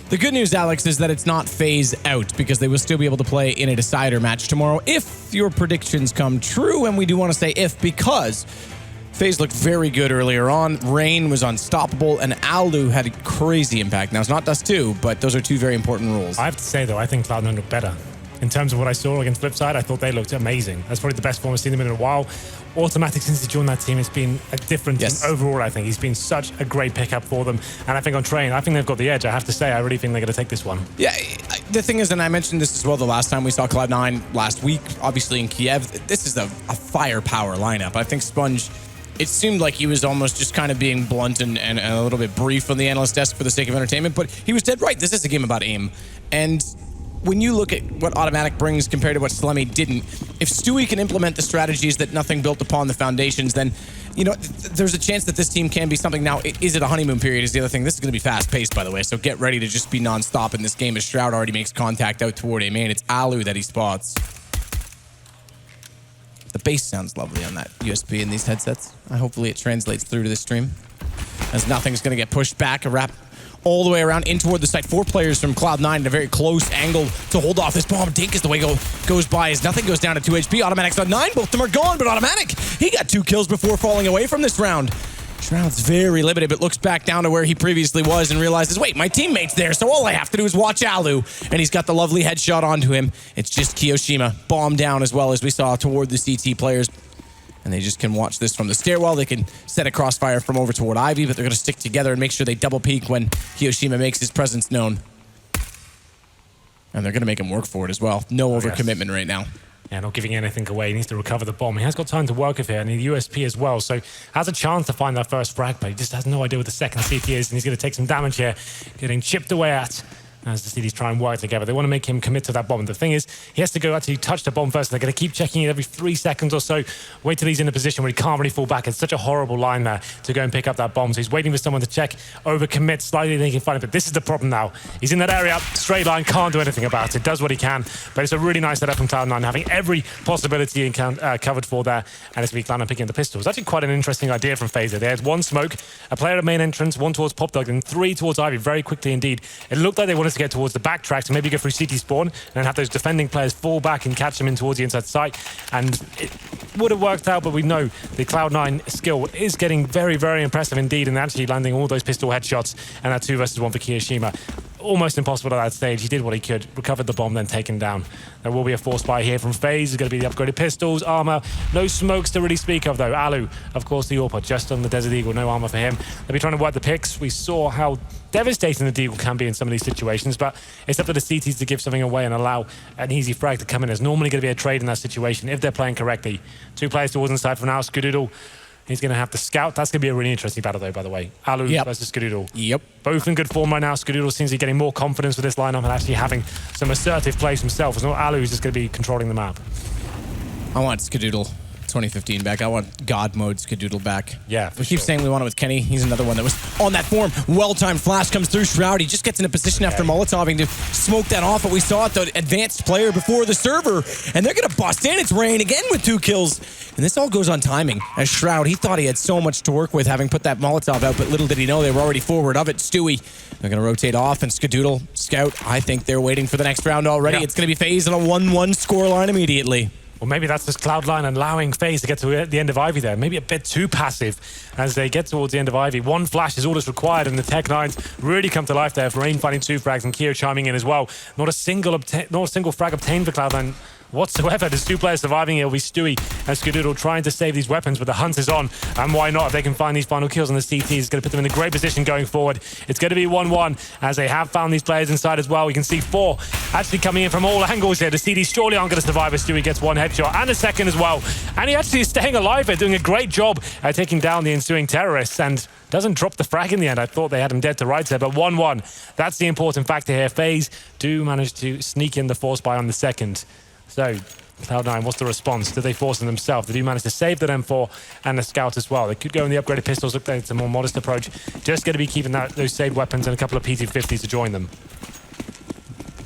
The good news, Alex, is that it's not FaZe out because they will still be able to play in a decider match tomorrow if your predictions come true. And we do want to say if because FaZe looked very good earlier on. Rain was unstoppable, and Alu had a crazy impact. Now, it's not Dust 2, but those are two very important rules. I have to say, though, I think Cloud9 looked better. In terms of what I saw against Flipside, I thought they looked amazing. That's probably the best form I've seen them in a while. Automatic, since he joined that team, it's been a different team overall, I think. He's been such a great pickup for them. And I think on Train, I think they've got the edge. I have to say, I really think they're going to take this one. Yeah, the thing is, and I mentioned this as well the last time we saw Cloud9 last week, obviously in Kiev, this is a firepower lineup. I think Sponge, it seemed like he was almost just kind of being blunt and a little bit brief on the analyst desk for the sake of entertainment, but he was dead right. This is a game about aim. And when you look at what Automatic brings compared to what Slemmy didn't, if Stewie can implement the strategies that nothing built upon the foundations, then, you know, there's a chance that this team can be something. Now, is it a honeymoon period is the other thing. This is going to be fast-paced, by the way, so get ready to just be nonstop in this game as Shroud already makes contact out toward A main. It's Alu that he spots. The bass sounds lovely on that USB in these headsets. Hopefully it translates through to the stream, as nothing's going to get pushed back. A wrap all the way around in toward the site. 4 players from Cloud9 at a very close angle to hold off this bomb. Dink as the way goes by as nothing goes down to 2 HP. Automatic's on 9. Both of them are gone, but Automatic, he got 2 kills before falling away from this round. Shroud's very limited, but looks back down to where he previously was and realizes, wait, my teammate's there, so all I have to do is watch Alu. And he's got the lovely headshot onto him. It's just Kiyoshima. Bomb down as well as we saw toward the CT players. And they just can watch this from the stairwell. They can set a crossfire from over toward Ivy, but they're going to stick together and make sure they double peek when Kiyoshima makes his presence known. And they're going to make him work for it as well. No overcommitment right now. Yeah, not giving anything away. He needs to recover the bomb. He has got time to work with here, and the USP as well. So has a chance to find that first frag, but he just has no idea what the second CT is, and he's going to take some damage here, getting chipped away at as the cities try and work together. They want to make him commit to that bomb. And the thing is, he has to go actually touch the bomb first. They're going to keep checking it every 3 seconds or so. Wait till he's in a position where he can't really fall back. It's such a horrible line there to go and pick up that bomb. So he's waiting for someone to check, overcommit slightly, then he can find it. But this is the problem now. He's in that area, straight line, can't do anything about it. Does what he can. But it's a really nice setup from Cloud9, having every possibility covered for there. And it's going to be Cloud9 picking up the pistol. It's actually quite an interesting idea from FaZe. They had 1 smoke, a player at main entrance, 1 towards Pop Dog, and 3 towards Ivy very quickly indeed. It looked like they wanted to get towards the backtrack to maybe go through CT spawn and then have those defending players fall back and catch them in towards the inside site. And it would have worked out, but we know the Cloud9 skill is getting very, very impressive indeed, and actually landing all those pistol headshots and that 2 versus 1 for Kiyoshima. Almost impossible at that stage. He did what he could, recovered the bomb, then taken down. There will be a force buy here from FaZe. It's going to be the upgraded pistols, armor. No smokes to really speak of, though. Alu, of course, the AWP just on the Desert Eagle. No armor for him. They'll be trying to work the picks. We saw how devastating the Deagle can be in some of these situations, but it's up to the CTs to give something away and allow an easy frag to come in. There's normally going to be a trade in that situation if they're playing correctly. 2 players towards inside for now. Skadoodle, he's going to have to scout. That's going to be a really interesting battle, though, by the way. Alu versus Skadoodle. Yep. Both in good form right now. Skadoodle seems to be getting more confidence with this lineup and actually having some assertive plays himself. It's not Alu who's just going to be controlling the map. I want Skadoodle 2015 back. I want God mode Skadoodle back. Yeah, we keep saying we want it with Kenny. He's another one that was on that form. Well-timed flash comes through Shroud. He just gets in a position after Molotoving to smoke that off, but we saw it, the advanced player before the server, and they're going to bust in. It's Rain again with 2 kills. And this all goes on timing. As Shroud, he thought he had so much to work with having put that Molotov out, but little did he know they were already forward of it. Stewie, they're going to rotate off, and Skadoodle, Scout, I think they're waiting for the next round already. It's going to be FaZe on a 1-1 scoreline immediately. Well, maybe that's just Cloud9 allowing FaZe to get to the end of Ivy there. Maybe a bit too passive as they get towards the end of Ivy. 1 flash is all that's required, and the Tech9s really come to life there. Rain finding 2 frags and Kyo chiming in as well. Not a single frag obtained for Cloud9 whatsoever. There's 2 players surviving here. It'll be Stewie and Skadoodle trying to save these weapons, but the hunt is on. And why not? If they can find these final kills on the CT, it's going to put them in a great position going forward. It's going to be 1-1 as they have found these players inside as well. We can see 4 actually coming in from all angles here. The CT surely aren't going to survive as Stewie gets 1 headshot and a second as well. And he actually is staying alive here, doing a great job at taking down the ensuing terrorists and doesn't drop the frag in the end. I thought they had him dead to rights there, but 1-1. That's the important factor here. FaZe do manage to sneak in the force buy on the second. So Cloud9, what's the response? Do they force them themselves? They do manage to save the M4 and the Scout as well. They could go in the upgraded pistols. Look, it's a more modest approach. Just going to be keeping those saved weapons and a couple of PT-50s to join them.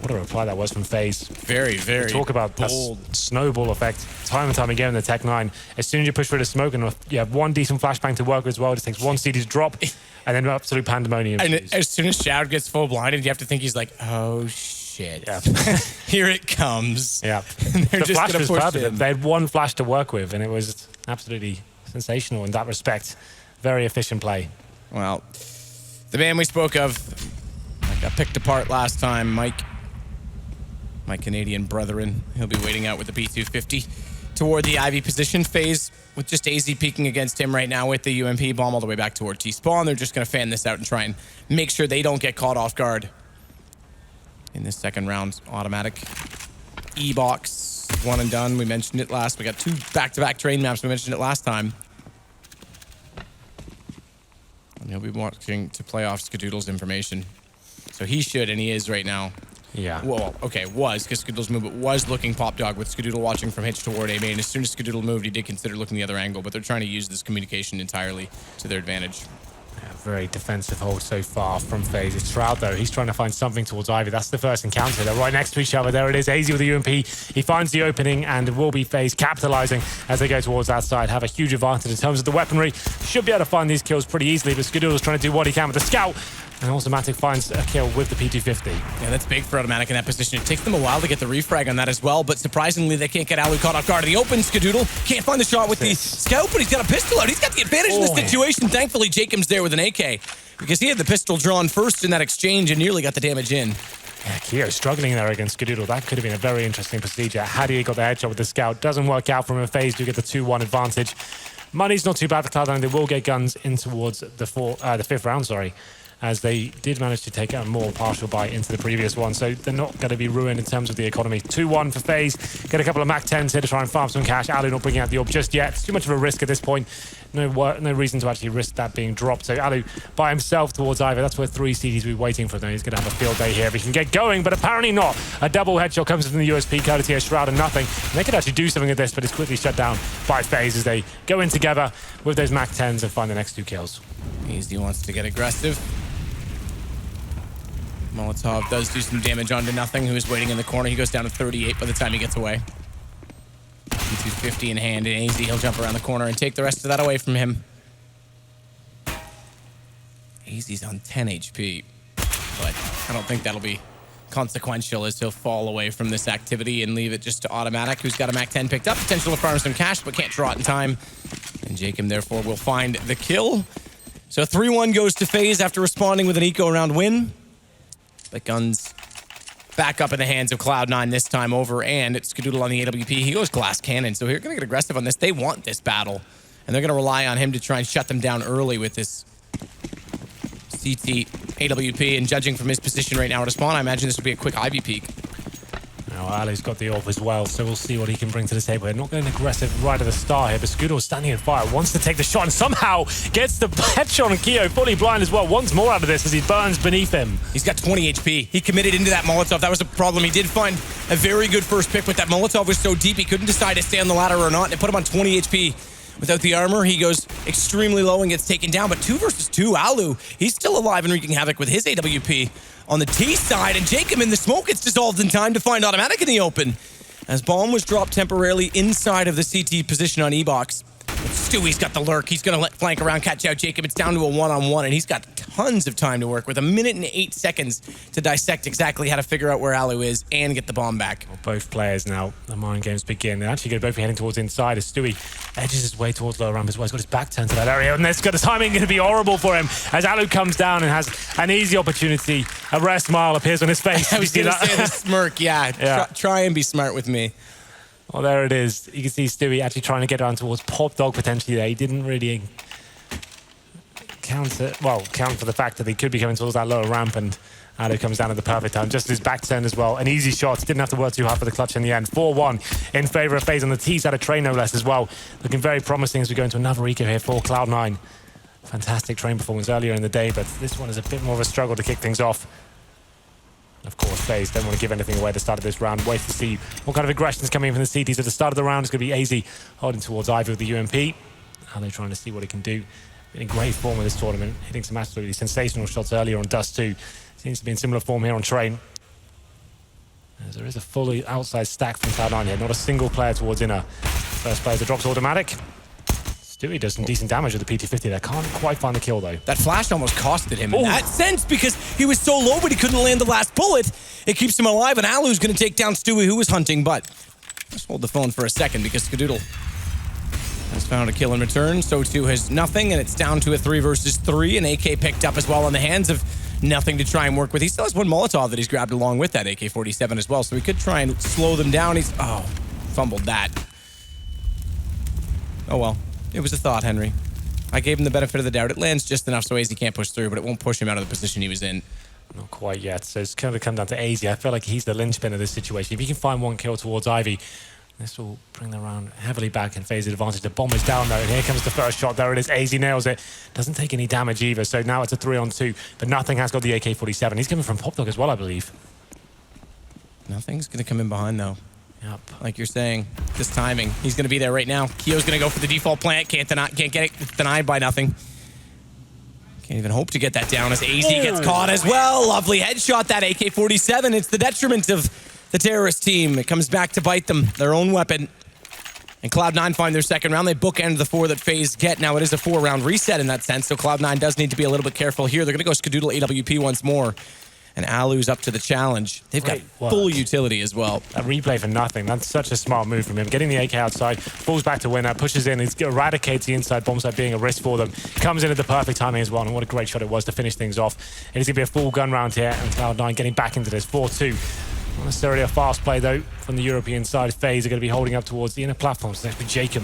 What a reply that was from FaZe. Very, very Talk about bold. that snowball effect time and time again in the Tech-9. As soon as you push through the smoke and you have one decent flashbang to work with as well, it just takes one CD to drop and then absolute pandemonium. And as soon as Shroud gets full blinded, you have to think he's like, oh shit. Yeah. Here it comes. Yeah. They're The just flash gonna was push perfect. in. They had one flash to work with and it was absolutely sensational in that respect. Very efficient play. Well, the man we spoke of, I got picked apart last time, Mike. My Canadian brethren. He'll be waiting out with the B250 toward the Ivy position. FaZe with just AZ peeking against him right now with the UMP bomb all the way back toward T-spawn. They're just going to fan this out and try and make sure they don't get caught off guard in this second round. Automatic E-box, one and done. We mentioned it last. We got 2 back-to-back train maps. We mentioned it last time. And he'll be watching to play off Skadoodle's information. So he should, and he is right now. Yeah. Well, okay, was, because Skadoodle's movement was looking pop dog with Skadoodle watching from hitch toward A main. As soon as Skadoodle moved, he did consider looking the other angle, but they're trying to use this communication entirely to their advantage. Yeah, very defensive hold so far from FaZe. It's Shroud, though. He's trying to find something towards Ivy. That's the first encounter. They're right next to each other. There it is. AZ with the UMP. He finds the opening, and it will be FaZe capitalizing as they go towards that side. Have a huge advantage in terms of the weaponry. Should be able to find these kills pretty easily, but Skadoodle's trying to do what he can with the scout. And Automatic finds a kill with the P250. Yeah, that's big for Automatic in that position. It takes them a while to get the refrag on that as well, but surprisingly, they can't get Alu caught off guard in the open. Skadoodle can't find the shot with the scout, but he's got a pistol out. He's got the advantage in this situation. Thankfully, Jacob's there with an AK because he had the pistol drawn first in that exchange and nearly got the damage in. Yeah, Keo struggling there against Skadoodle. That could have been a very interesting procedure had he got the headshot with the scout. Doesn't work out for him. FaZe do get the 2-1 advantage. Money's not too bad for Cloud9. They will get guns in towards the 5th round, as they did manage to take a more partial bite into the previous one. So they're not going to be ruined in terms of the economy. 2-1 for FaZe. Get a couple of MAC-10s here to try and farm some cash. Alu not bringing out the orb just yet. It's too much of a risk at this point. No reason to actually risk that being dropped. So Alu by himself towards Ivy. That's where 3 CDs will be waiting for them. He's going to have a field day here if he can get going, but apparently not. A double headshot comes from the USP, courtesy of Shroud and nothing. And they could actually do something with this, but it's quickly shut down by FaZe as they go in together with those MAC-10s and find the next 2 kills. Easy wants to get aggressive. Molotov does do some damage onto Nothing, who is waiting in the corner. He goes down to 38 by the time he gets away. 250 in hand, and AZ, he'll jump around the corner and take the rest of that away from him. AZ's on 10 HP, but I don't think that'll be consequential as he'll fall away from this activity and leave it just to Automatic, who's got a MAC-10 picked up. Potential to farm some cash, but can't draw it in time. And Jacob, therefore, will find the kill. So 3-1 goes to FaZe after responding with an eco-round win. But guns back up in the hands of Cloud9 this time over, and it's Skadoodle on the AWP. He goes glass cannon, so they're going to get aggressive on this. They want this battle, and they're going to rely on him to try and shut them down early with this CT AWP. And judging from his position right now at a spawn, I imagine this would be a quick Ivy peek. Now, Alu's got the orb as well, so we'll see what he can bring to the table. They're not going aggressive right at the start here, but Skadoodle's standing in fire, wants to take the shot, and somehow gets the headshot on Keo, fully blind as well. Wants more out of this as he burns beneath him. He's got 20 HP. He committed into that Molotov. That was a problem. He did find a very good first pick, but that Molotov was so deep he couldn't decide to stay on the ladder or not, and it put him on 20 HP. Without the armor, he goes extremely low and gets taken down. But 2 versus 2, Alu, he's still alive and wreaking havoc with his AWP on the T side. And Jacob in the smoke gets dissolved in time to find Automatic in the open. As bomb was dropped temporarily inside of the CT position on E-Box. Stewie's got the lurk. He's going to let flank around, catch out Jacob. It's down to a one-on-one, and he's got tons of time to work with. 1 minute and 8 seconds to dissect exactly how to figure out where Alu is and get the bomb back. Well, both players now, the mind games begin. They're actually going to both be heading towards inside as Stewie edges his way towards lower ramp as well. He's got his back turned to that area, and the timing going to be horrible for him as Alu comes down and has an easy opportunity. A rare smile appears on his face. I was going to say the smirk, yeah. Try and be smart with me. Well, there it is. You can see Stewie actually trying to get down towards Pop Dog potentially there. He didn't really count for the fact that he could be coming towards that lower ramp, and Alu comes down at the perfect time. Just his back turn as well. An easy shot. Didn't have to work too hard for the clutch in the end. 4-1 in favor of FaZe on the T side of Train, no less as well. Looking very promising as we go into another eco here for Cloud9. Fantastic Train performance earlier in the day, but this one is a bit more of a struggle to kick things off. Of course, FaZe don't want to give anything away at the start of this round. Wait to see what kind of aggression is coming in from the CTs at the start of the round. It's going to be AZ holding towards Ivy with the UMP. Alu trying to see what he can do. In great form in this tournament, hitting some absolutely sensational shots earlier on Dust too. Seems to be in similar form here on Train. As there is a fully outside stack from Cloud9 here. Not a single player towards inner. First player that drops automatic. Stewie does some decent damage with the PT-50 there. Can't quite find the kill, though. That flash almost costed him in that sense because he was so low, but he couldn't land the last bullet. It keeps him alive, and Alu's going to take down Stewie, who was hunting, but let's hold the phone for a second because Skadoodle has found a kill in return. So too has nothing, and it's down to a 3 versus 3, and AK picked up as well on the hands of nothing to try and work with. He still has one Molotov that he's grabbed along with that AK-47 as well, so he could try and slow them down. He's, fumbled that. Oh well, it was a thought, Henry. I gave him the benefit of the doubt. It lands just enough so AZ can't push through, but it won't push him out of the position he was in. Not quite yet, so it's kind of come down to AZ. I feel like he's the linchpin of this situation. If he can find one kill towards Ivy, this will bring the round heavily back and FaZe advantage. The bomb is down though, and here comes the first shot. There it is. AZ nails it. Doesn't take any damage either, so now it's a 3-on-2. But Nothing has got the AK-47. He's coming from Pop Dog as well, I believe. Nothing's going to come in behind though. Yep. Like you're saying, this timing. He's going to be there right now. Keo's going to go for the default plant. Can't get it denied by Nothing. Can't even hope to get that down as AZ gets caught as well. Lovely headshot, that AK-47. It's the detriment of the terrorist team. It comes back to bite them, their own weapon. And Cloud9 find their second round. They bookend the 4 that FaZe get. Now it is a 4-round reset in that sense, so Cloud9 does need to be a little bit careful here. They're going to go Skadoodle AWP once more. And Alu's up to the challenge. They've got full utility as well. That replay for Nothing. That's such a smart move from him. Getting the AK outside, falls back to winner, pushes in, he eradicates the inside bomb site being a risk for them. Comes in at the perfect timing as well, and what a great shot it was to finish things off. It is going to be a full gun round here, and Cloud9 getting back into this 4-2. Not necessarily a fast play though from the European side. FaZe are going to be holding up towards the inner platforms. So that's Jacob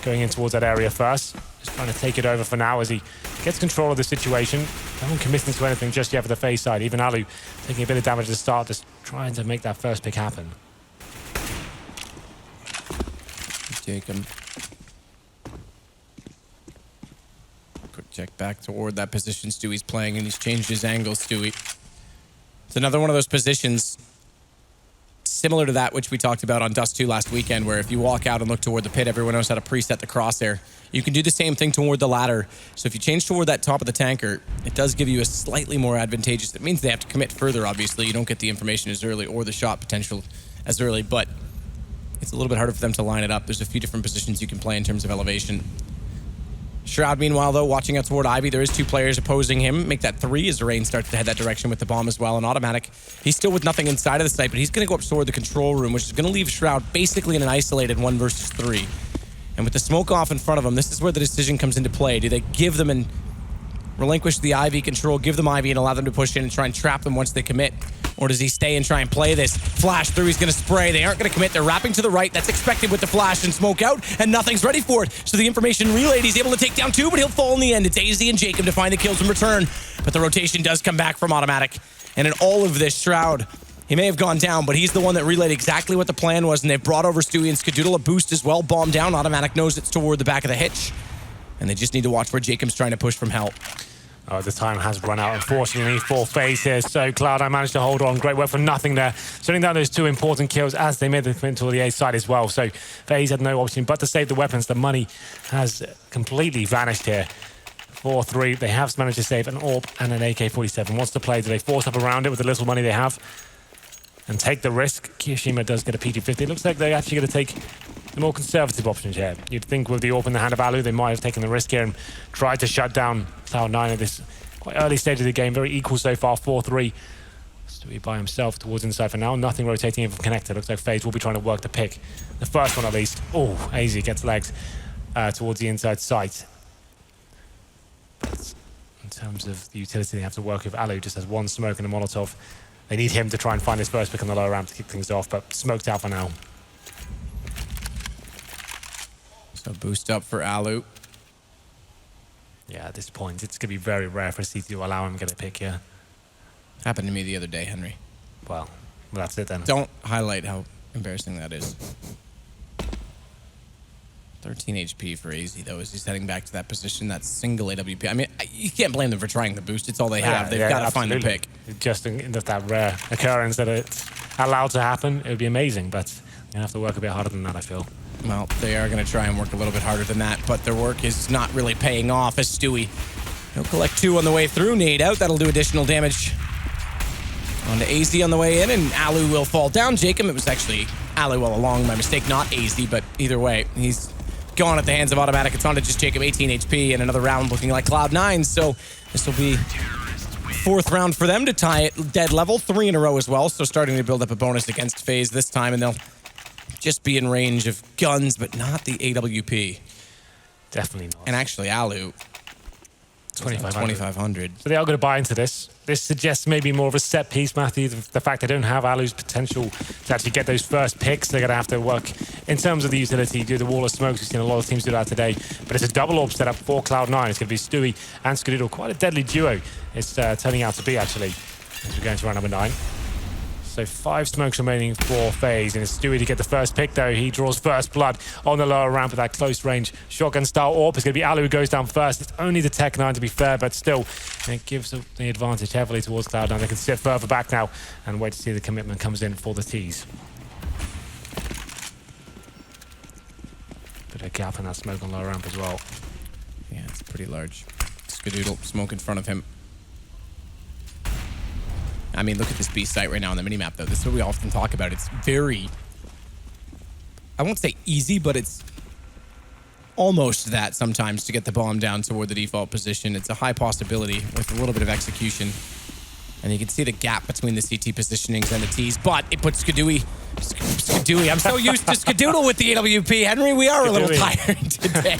going in towards that area first. Just trying to take it over for now as he gets control of the situation. No one committing to anything just yet for the FaZe side. Even Alu taking a bit of damage at the start, just trying to make that first pick happen. Jacob. Quick check back toward that position Stewie's playing, and he's changed his angle, Stewie. It's another one of those positions similar to that which we talked about on Dust 2 last weekend, where if you walk out and look toward the pit, everyone knows how to preset the crosshair. You can do the same thing toward the ladder. So if you change toward that top of the tanker, it does give you a slightly more advantageous. It means they have to commit further, obviously. You don't get the information as early or the shot potential as early, but it's a little bit harder for them to line it up. There's a few different positions you can play in terms of elevation. Shroud, meanwhile, though, watching out toward Ivy. There is 2 players opposing him. Make that 3 as Rain starts to head that direction with the bomb as well. And Automatic, he's still with Nothing inside of the site, but he's going to go up toward the control room, which is going to leave Shroud basically in an isolated 1 versus 3. And with the smoke off in front of him, this is where the decision comes into play. Do they give them and relinquish the Ivy control, give them Ivy and allow them to push in and try and trap them once they commit? Or does he stay and try and play this? Flash through, he's going to spray. They aren't going to commit. They're wrapping to the right. That's expected with the flash and smoke out, and Nothing's ready for it. So the information relayed, he's able to take down 2, but he'll fall in the end. It's AZ and Jacob to find the kills in return. But the rotation does come back from Automatic. And in all of this, Shroud, he may have gone down, but he's the one that relayed exactly what the plan was, and they've brought over Stewie and Skadoodle a boost as well. Bomb down. Automatic knows it's toward the back of the hitch. And they just need to watch where Jacob's trying to push from help. Oh, the time has run out, unfortunately, for FaZe here. So Cloud9 managed to hold on. Great work for Nothing there. Shutting down those 2 important kills as they made the commitment to the A side as well. So FaZe had no option but to save the weapons. The money has completely vanished here. 4-3. They have managed to save an AWP and an AK-47. What's the play? Do they force up around it with the little money they have and take the risk? Kiyoshima does get a PT-50. It looks like they're actually going to take the more conservative options here. You'd think with the AWP in the hand of Alu, they might have taken the risk here and tried to shut down Cloud9 at this quite early stage of the game. Very equal so far, 4-3. Stewie by himself towards inside for now. Nothing rotating in from connector. Looks like FaZe will be trying to work the pick. The first one at least. Oh, AZ gets legs towards the inside site. But in terms of the utility they have to work with, Alu just has 1 smoke and a Molotov. They need him to try and find his first pick on the lower ramp to kick things off, but smoked out for now. So boost up for Alu. Yeah, at this point, it's going to be very rare for CT to allow him to get a pick here. Happened to me the other day, Henry. Well, that's it then. Don't highlight how embarrassing that is. 13 HP for AZ, though, as he's heading back to that position, that single AWP. I mean, you can't blame them for trying the boost. It's all they have. They've got to find the pick. Just in that rare occurrence that it's allowed to happen, it would be amazing, but you have to work a bit harder than that, I feel. Well, they are going to try and work a little bit harder than that, but their work is not really paying off as Stewie. He'll collect 2 on the way through. Nade out. That'll do additional damage. On to AZ on the way in, and Alu will fall down. Jacob, it was actually Alu all along. My mistake, not AZ, but either way, he's gone at the hands of Automatic. It's on to just Jacob, 18 HP, and another round looking like Cloud9. So this will be fourth round for them to tie it dead level, 3 in a row as well. So starting to build up a bonus against FaZe this time, and they'll just be in range of guns, but not the AWP. Definitely not. And actually, Alu, 2,500. So they are going to buy into this. This suggests maybe more of a set piece, Matthew. The fact they don't have Alu's potential to actually get those first picks, they're going to have to work in terms of the utility, do the wall of smokes. We've seen a lot of teams do that today. But it's a double orb setup for Cloud9. It's going to be Stewie and Skadoodle. Quite a deadly duo it's turning out to be, actually, as we go into round number 9. So 5 smokes remaining for FaZe, and it's Stewie to get the first pick, though. He draws first blood on the lower ramp with that close range shotgun-style AWP. It's going to be Alu who goes down first. It's only the Tech-9 to be fair, but still, it gives the advantage heavily towards Cloud9. They can sit further back now and wait to see the commitment comes in for the T's. Bit of a gap in that smoke on lower ramp as well. Yeah, it's pretty large. Skadoodle, smoke in front of him. I mean, look at this B site right now on the minimap, though. This is what we often talk about. It's very, I won't say easy, but it's almost that sometimes to get the bomb down toward the default position. It's a high possibility with a little bit of execution. And you can see the gap between the CT positionings and the T's, but it puts Skadoodle. I'm so used to Skadoodle with the AWP. Henry, we are a little tired today.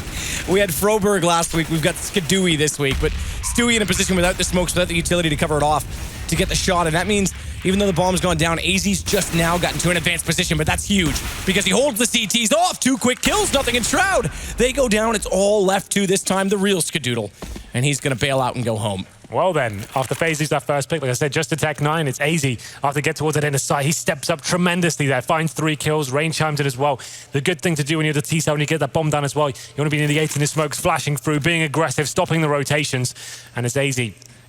We had Froberg last week. We've got Skadoodle this week, but Stewie in a position without the smokes, without the utility to cover it off to get the shot. And that means even though the bomb's gone down, AZ's just now gotten to an advanced position, but that's huge because he holds the CTs off. 2 quick kills, nothing in Shroud. They go down. It's all left to this time the real Skadoodle, and he's going to bail out and go home. Well then, after FaZe loses that first pick, like I said, just to Tech-9, it's AZ. After get towards that inner side, he steps up tremendously there, finds 3 kills, rain chimes in as well. The good thing to do when you're the T-side, when you get that bomb down as well, you want to be near the smokes, flashing through, being aggressive, stopping the rotations, and it's AZ.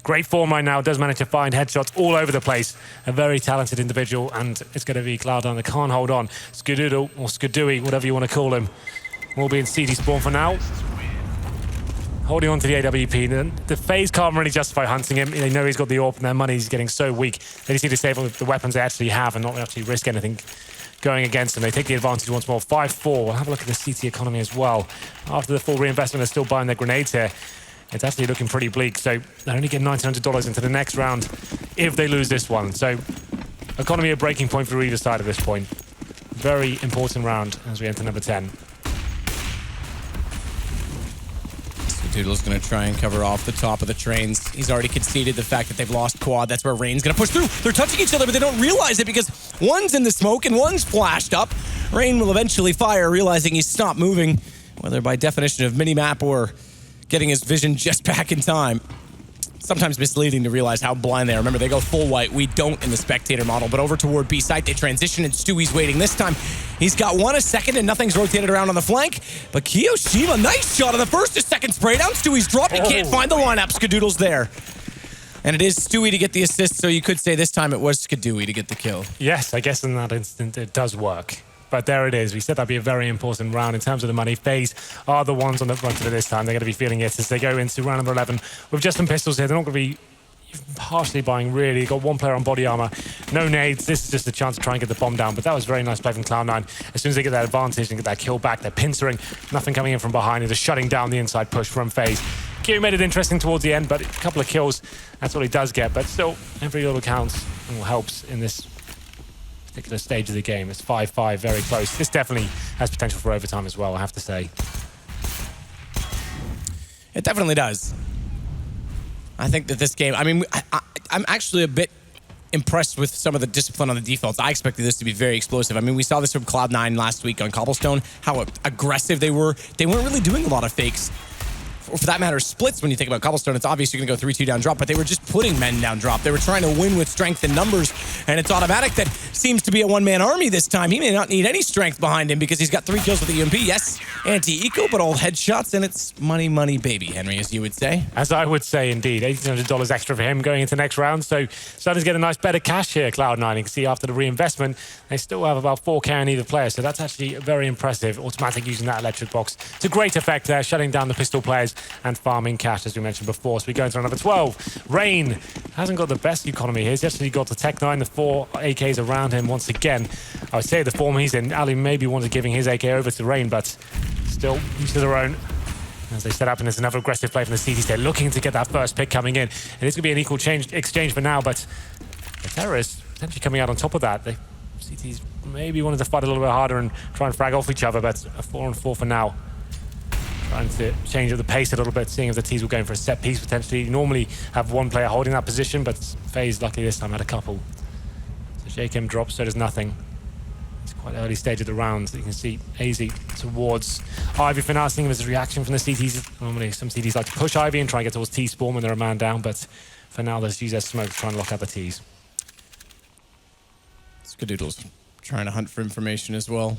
Great form right now, does manage to find headshots all over the place. A very talented individual, and it's going to be Cloud9 that can't hold on. Skadoodle, or Skadooey, whatever you want to call him, will be in CD spawn for now. Holding on to the AWP. The FaZe can't really justify hunting him. They know he's got the AWP and their money's getting so weak. They just need to save the weapons they actually have and not actually risk anything going against them. They take the advantage once more. 5-4. We'll have a look at the CT economy as well. After the full reinvestment, they're still buying their grenades here. It's actually looking pretty bleak. So they only get $1,900 into the next round if they lose this one. So economy a breaking point for either side at this point. Very important round as we enter number 10. Doodle's going to try and cover off the top of the trains. He's already conceded the fact that they've lost quad. That's where Rain's going to push through. They're touching each other, but they don't realize it because one's in the smoke and one's flashed up. Rain will eventually fire, realizing he's stopped moving, whether by definition of minimap or getting his vision just back in time. Sometimes misleading to realize how blind they are. Remember, they go full white. We don't in the spectator model, but over toward B site, they transition, and Stewie's waiting. This time, he's got 1 a second, and nothing's rotated around on the flank. But Kiyoshima, nice shot on the first to second spray down. Stewie's dropped. He can't find the lineup. Skadoodle's there. And it is Stewie to get the assist, so you could say this time it was Skadooey to get the kill. Yes, I guess in that instant it does work. But there it is. We said that'd be a very important round in terms of the money. FaZe are the ones on the front of it this time. They're going to be feeling it as they go into round number 11 with just some pistols here. They're not going to be harshly buying, really. Got 1 player on body armor. No nades. This is just a chance to try and get the bomb down. But that was very nice play from Cloud9. As soon as they get that advantage and get that kill back, they're pincering. Nothing coming in from behind. They're just shutting down the inside push from FaZe. Q made it interesting towards the end, but a couple of kills. That's what he does get. But still, every little counts and helps in this particular stage of the game. It's 5-5, very close. This definitely has potential for overtime as well, I have to say. It definitely does. I think that this game, I mean, I'm actually a bit impressed with some of the discipline on the defaults. I expected this to be very explosive. I mean, we saw this from Cloud9 last week on Cobblestone, how aggressive they were. They weren't really doing a lot of fakes. Or for that matter, splits. When you think about Cobblestone, it's obvious you're going to go 3-2 down drop, but they were just putting men down drop. They were trying to win with strength and numbers, and it's Automatic that seems to be a one-man army this time. He may not need any strength behind him because he's got 3 kills with the EMP. Yes, anti-eco, but all headshots, and it's money, money, baby, Henry, as you would say. As I would say, indeed. $1,800 extra for him going into next round, so starting to get a nice bit of cash here, Cloud9. You can see after the reinvestment, they still have about 4K on either player, so that's actually very impressive. Automatic using that electric box to great effect there, shutting down the pistol players. and farming cash, as we mentioned before. So we go into another 12. Rain hasn't got the best economy here. He's actually got the Tech9, the 4 AKs around him once again. I would say the form he's in, Ali maybe wanted giving his AK over to Rain, but still, each to their own. As they set up, and there's another aggressive play from the CTs. They're looking to get that first pick coming in. And it's going to be an equal exchange for now, but the terrorists potentially coming out on top of that. The CTs maybe wanted to fight a little bit harder and try and frag off each other, but a 4-on-4 for now. Trying to change up the pace a little bit, seeing if the T's were going for a set piece potentially. You normally have one player holding that position, but FaZe, luckily this time, had a couple. So JKM drops, so does nothing. It's quite early stage of the round. You can see Ivy towards Ivy for now, seeing his reaction from the CTs. Normally some CTs like to push Ivy and try and get towards T-spawn when they're a man down, but for now let's use their smoke to try and lock out the T's. Skadoodle's trying to hunt for information as well.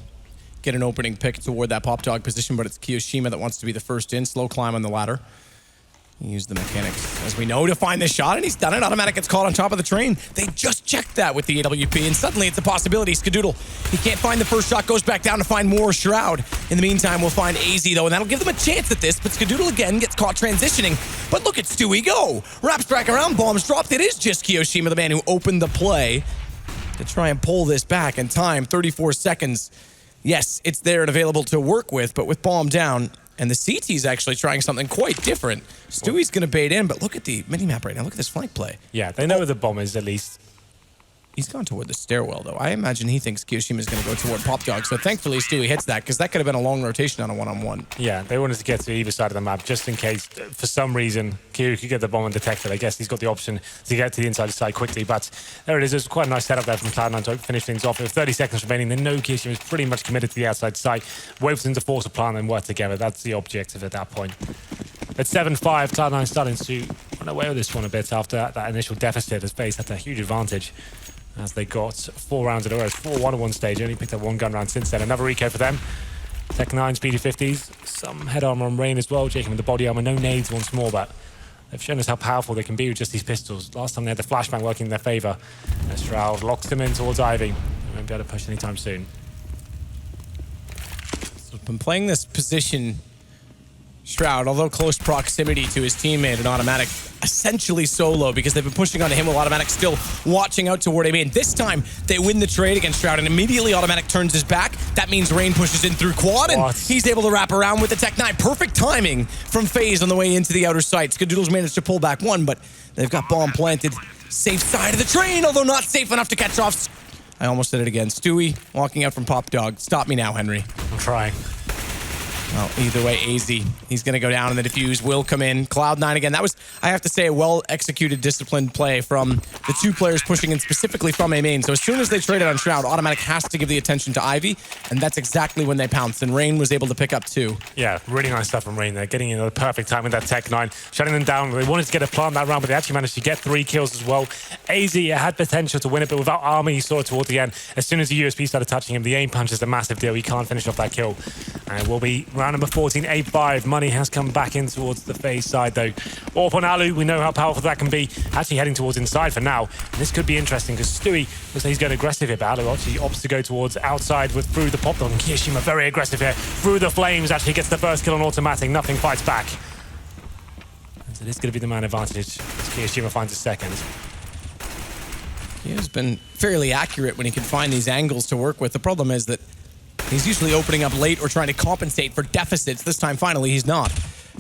Get an opening pick toward that pop dog position, but it's Kiyoshima that wants to be the first in. Slow climb on the ladder. He used the mechanics, as we know, to find this shot, and he's done it. Automatic gets caught on top of the train. They just checked that with the AWP, and suddenly it's a possibility. Skadoodle, he can't find the first shot, goes back down to find more Shroud. In the meantime, we'll find AZ, though, and that'll give them a chance at this, but Skadoodle again gets caught transitioning. But look at Stewie go. Wraps back around, bombs dropped. It is just Kiyoshima, the man who opened the play, to try and pull this back in time. 34 seconds. Yes, it's there and available to work with, but with bomb down, and the CT's actually trying something quite different. Stewie's going to bait in, but look at the minimap right now. Look at this flank play. Yeah, they know where the bomb is, at least. He's gone toward the stairwell, though. I imagine he thinks Kiyoshima's going to go toward Pop Dog, so thankfully Stewie hits that, because that could have been a long rotation on a one-on-one. Yeah, they wanted to get to either side of the map, just in case, for some reason, Kiryu could get the bomb undetected. I guess he's got the option to get to the inside side quickly, but there it is. There's quite a nice setup there from Cloud9 to finish things off. With 30 seconds remaining, they know Kiyoshima is pretty much committed to the outside side. Waits them to force a plan and work together. That's the objective at that point. At 7-5, Cloud9 starting to run away with this one a bit after that initial deficit, as FaZe had a huge advantage, as they got 4 rounds in a row. It's 4-1 at one stage. Only picked up 1 gun round since then. Another eco for them. Tech9, speedy 50s. Some head armor on Rain as well. Jacob with the body armor. No nades once more, but they've shown us how powerful they can be with just these pistols. Last time they had the flashbang working in their favor. As Shroud locks them in towards Ivy. They won't be able to push anytime soon. So been playing this position, Shroud, although close proximity to his teammate and Automatic, essentially solo, because they've been pushing onto him with Automatic still watching out toward AB. And this time, they win the trade against Shroud, and immediately Automatic turns his back. That means Rain pushes in through quad, and he's able to wrap around with the Tech9. Perfect timing from FaZe on the way into the outer site. Skadoodle's managed to pull back 1, but they've got bomb planted. Safe side of the train, although not safe enough to catch off. I almost said it again. Stewie walking out from Pop Dog. Stop me now, Henry. I'm trying. Well, either way, AZ, he's going to go down, and the defuse will come in. Cloud9 again. That was, I have to say, a well-executed, disciplined play from the 2 players pushing in specifically from A main. So as soon as they traded on Shroud, Automatic has to give the attention to Ivy, and that's exactly when they pounced, and Rain was able to pick up 2. Yeah, really nice stuff from Rain there, getting in at the perfect time with that Tech9, shutting them down. They wanted to get a plant that round, but they actually managed to get 3 kills as well. AZ had potential to win it, but without armor, he saw it toward the end. As soon as the USP started touching him, the aim punch is a massive deal. He can't finish off that kill. And it will be round number 14, 8-5. Money has come back in towards the FaZe side, though. Orp on Alu, we know how powerful that can be. Actually heading towards inside for now. And this could be interesting, because Stewie looks like he's going aggressive here, but Alu actually opts to go towards outside through the pop dog. And Kiyoshima very aggressive here. Through the flames, actually gets the first kill on automatic. Nothing fights back. And so this is going to be the man advantage as Kiyoshima finds his second. He has been fairly accurate when he can find these angles to work with. The problem is that he's usually opening up late or trying to compensate for deficits. This time, finally, he's not,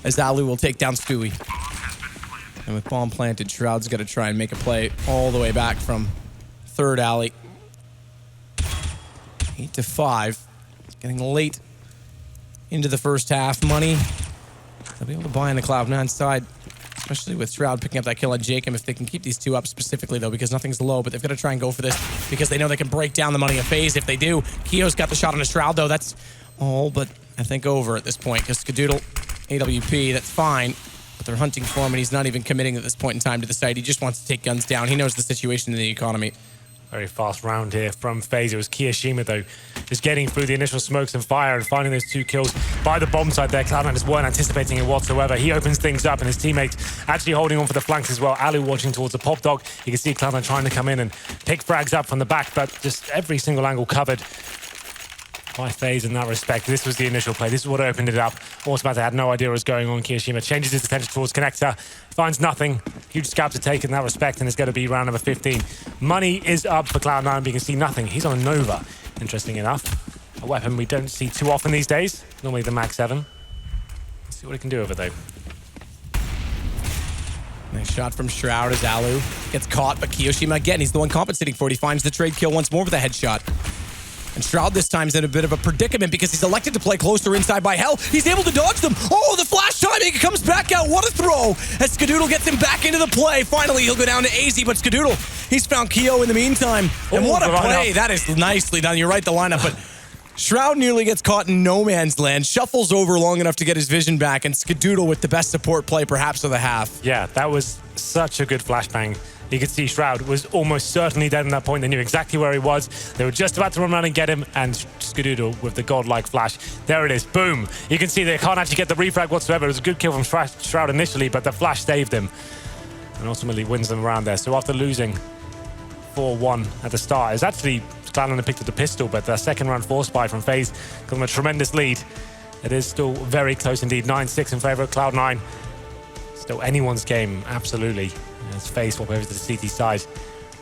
as Alu will take down Stewie. And with bomb planted, Shroud's got to try and make a play all the way back from 3rd alley. 8-5. It's getting late into the first half. Money, they'll be able to buy on the Cloud9 side, especially with Shroud picking up that kill on Jacob. If they can keep these 2 up specifically, though, because nothing's low, but they've got to try and go for this because they know they can break down the money of FaZe. If they do, Kio's got the shot on a Shroud, though. That's all but, I think, over at this point, because Skadoodle, AWP, that's fine, but they're hunting for him, and he's not even committing at this point in time to the site. He just wants to take guns down. He knows the situation in the economy. Very fast round here from FaZe. It was Kiyoshima, though, just getting through the initial smokes and fire and finding those 2 kills by the bomb side there. Cloud9 just weren't anticipating it whatsoever. He opens things up, and his teammates actually holding on for the flanks as well. Alu watching towards the pop dog. You can see Cloud9 trying to come in and pick frags up from the back, but just every single angle covered. by FaZe in that respect. This was the initial play. This is what opened it up. Automatic had no idea what was going on. Kiyoshima changes his attention towards Connector, finds nothing. Huge scalp to take in that respect, and it's going to be round number 15. Money is up for Cloud9, but you can see nothing. He's on a Nova, interesting enough. A weapon we don't see too often these days. Normally the Max 7. Let's see what he can do with it, though. Nice shot from Shroud as Alu gets caught, but Kiyoshima again, he's the one compensating for it. He finds the trade kill once more with a headshot. And Shroud this time's in a bit of a predicament because he's elected to play closer inside by Hell. He's able to dodge them. Oh, the flash timing comes back out. What a throw as Skadoodle gets him back into the play. Finally, he'll go down to AZ, but Skadoodle, he's found Kyo in the meantime. And what a play. That is nicely done. You're right, the lineup, but Shroud nearly gets caught in no man's land, shuffles over long enough to get his vision back, and Skadoodle with the best support play perhaps of the half. Yeah, that was such a good flashbang. You could see Shroud was almost certainly dead at that point. They knew exactly where he was. They were just about to run around and get him, and Skadoodle with the godlike flash. There it is, boom. You can see they can't actually get the refrag whatsoever. It was a good kill from Shroud initially, but the flash saved him and ultimately wins them around there. So after losing 4-1 at the start, it's actually Cloud9 picked up the pistol, but the second round force buy from FaZe got them a tremendous lead. It is still very close indeed, 9-6 in favor of Cloud9. Still anyone's game, absolutely. As FaZe swap over to the CT side,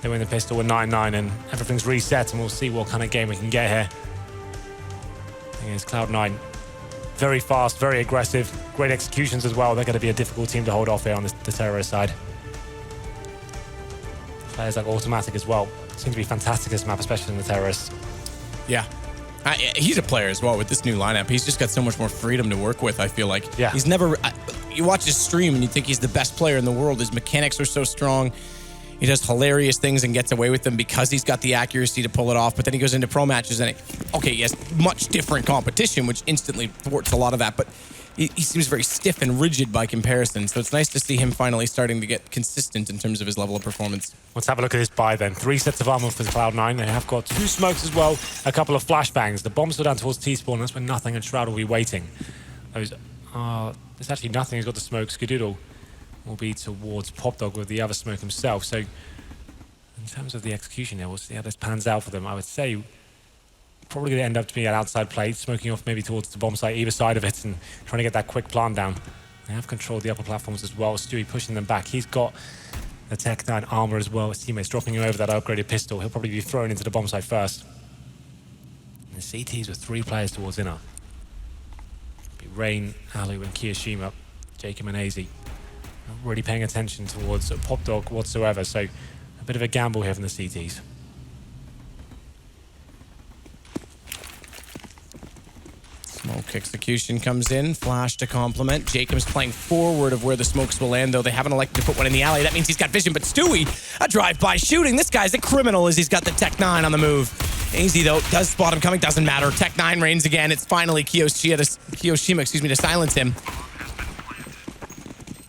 they win the pistol with 9-9, and everything's reset, and we'll see what kind of game we can get here. Against Cloud9, very fast, very aggressive, great executions as well. They're going to be a difficult team to hold off here on the terrorist side. Players like Automatic as well seem to be fantastic at this map, especially in the terrorists. Yeah. He's a player as well with this new lineup. He's just got so much more freedom to work with, I feel like. Yeah. He's never... You watch his stream and you think he's the best player in the world. His mechanics are so strong. He does hilarious things and gets away with them because he's got the accuracy to pull it off. But then he goes into pro matches and, he has much different competition, which instantly thwarts a lot of that. But he seems very stiff and rigid by comparison. So it's nice to see him finally starting to get consistent in terms of his level of performance. Let's have a look at this buy then. 3 sets of armor for Cloud9. They have got 2 smokes as well, a couple of flashbangs. The bombs go down towards T-spawn. That's when nothing and Shroud will be waiting. There's actually nothing. He's got the smoke. Skadoodle will be towards Popdog with the other smoke himself. So in terms of the execution here, we'll see how this pans out for them. I would say probably going to end up to be an outside play, smoking off maybe towards the bomb site, either side of it, and trying to get that quick plant down. They have controlled the upper platforms as well. Stewie pushing them back. He's got the Tech9 armor as well. His teammates dropping him over that upgraded pistol. He'll probably be thrown into the bomb site first. And the CTs with 3 players towards inner. Rain, Alu, and Kiyoshima, Jacob and AZ. Not really paying attention towards Popdog whatsoever, so a bit of a gamble here from the CTs. Smoke execution comes in, flash to complement. Jacob's playing forward of where the smokes will land, though they haven't elected to put one in the alley. That means he's got vision, but Stewie, a drive-by shooting. This guy's a criminal as he's got the Tech9 on the move. AZ, though, does spot him coming, doesn't matter. Tech9 reigns again. It's finally Kiyoshima, to silence him.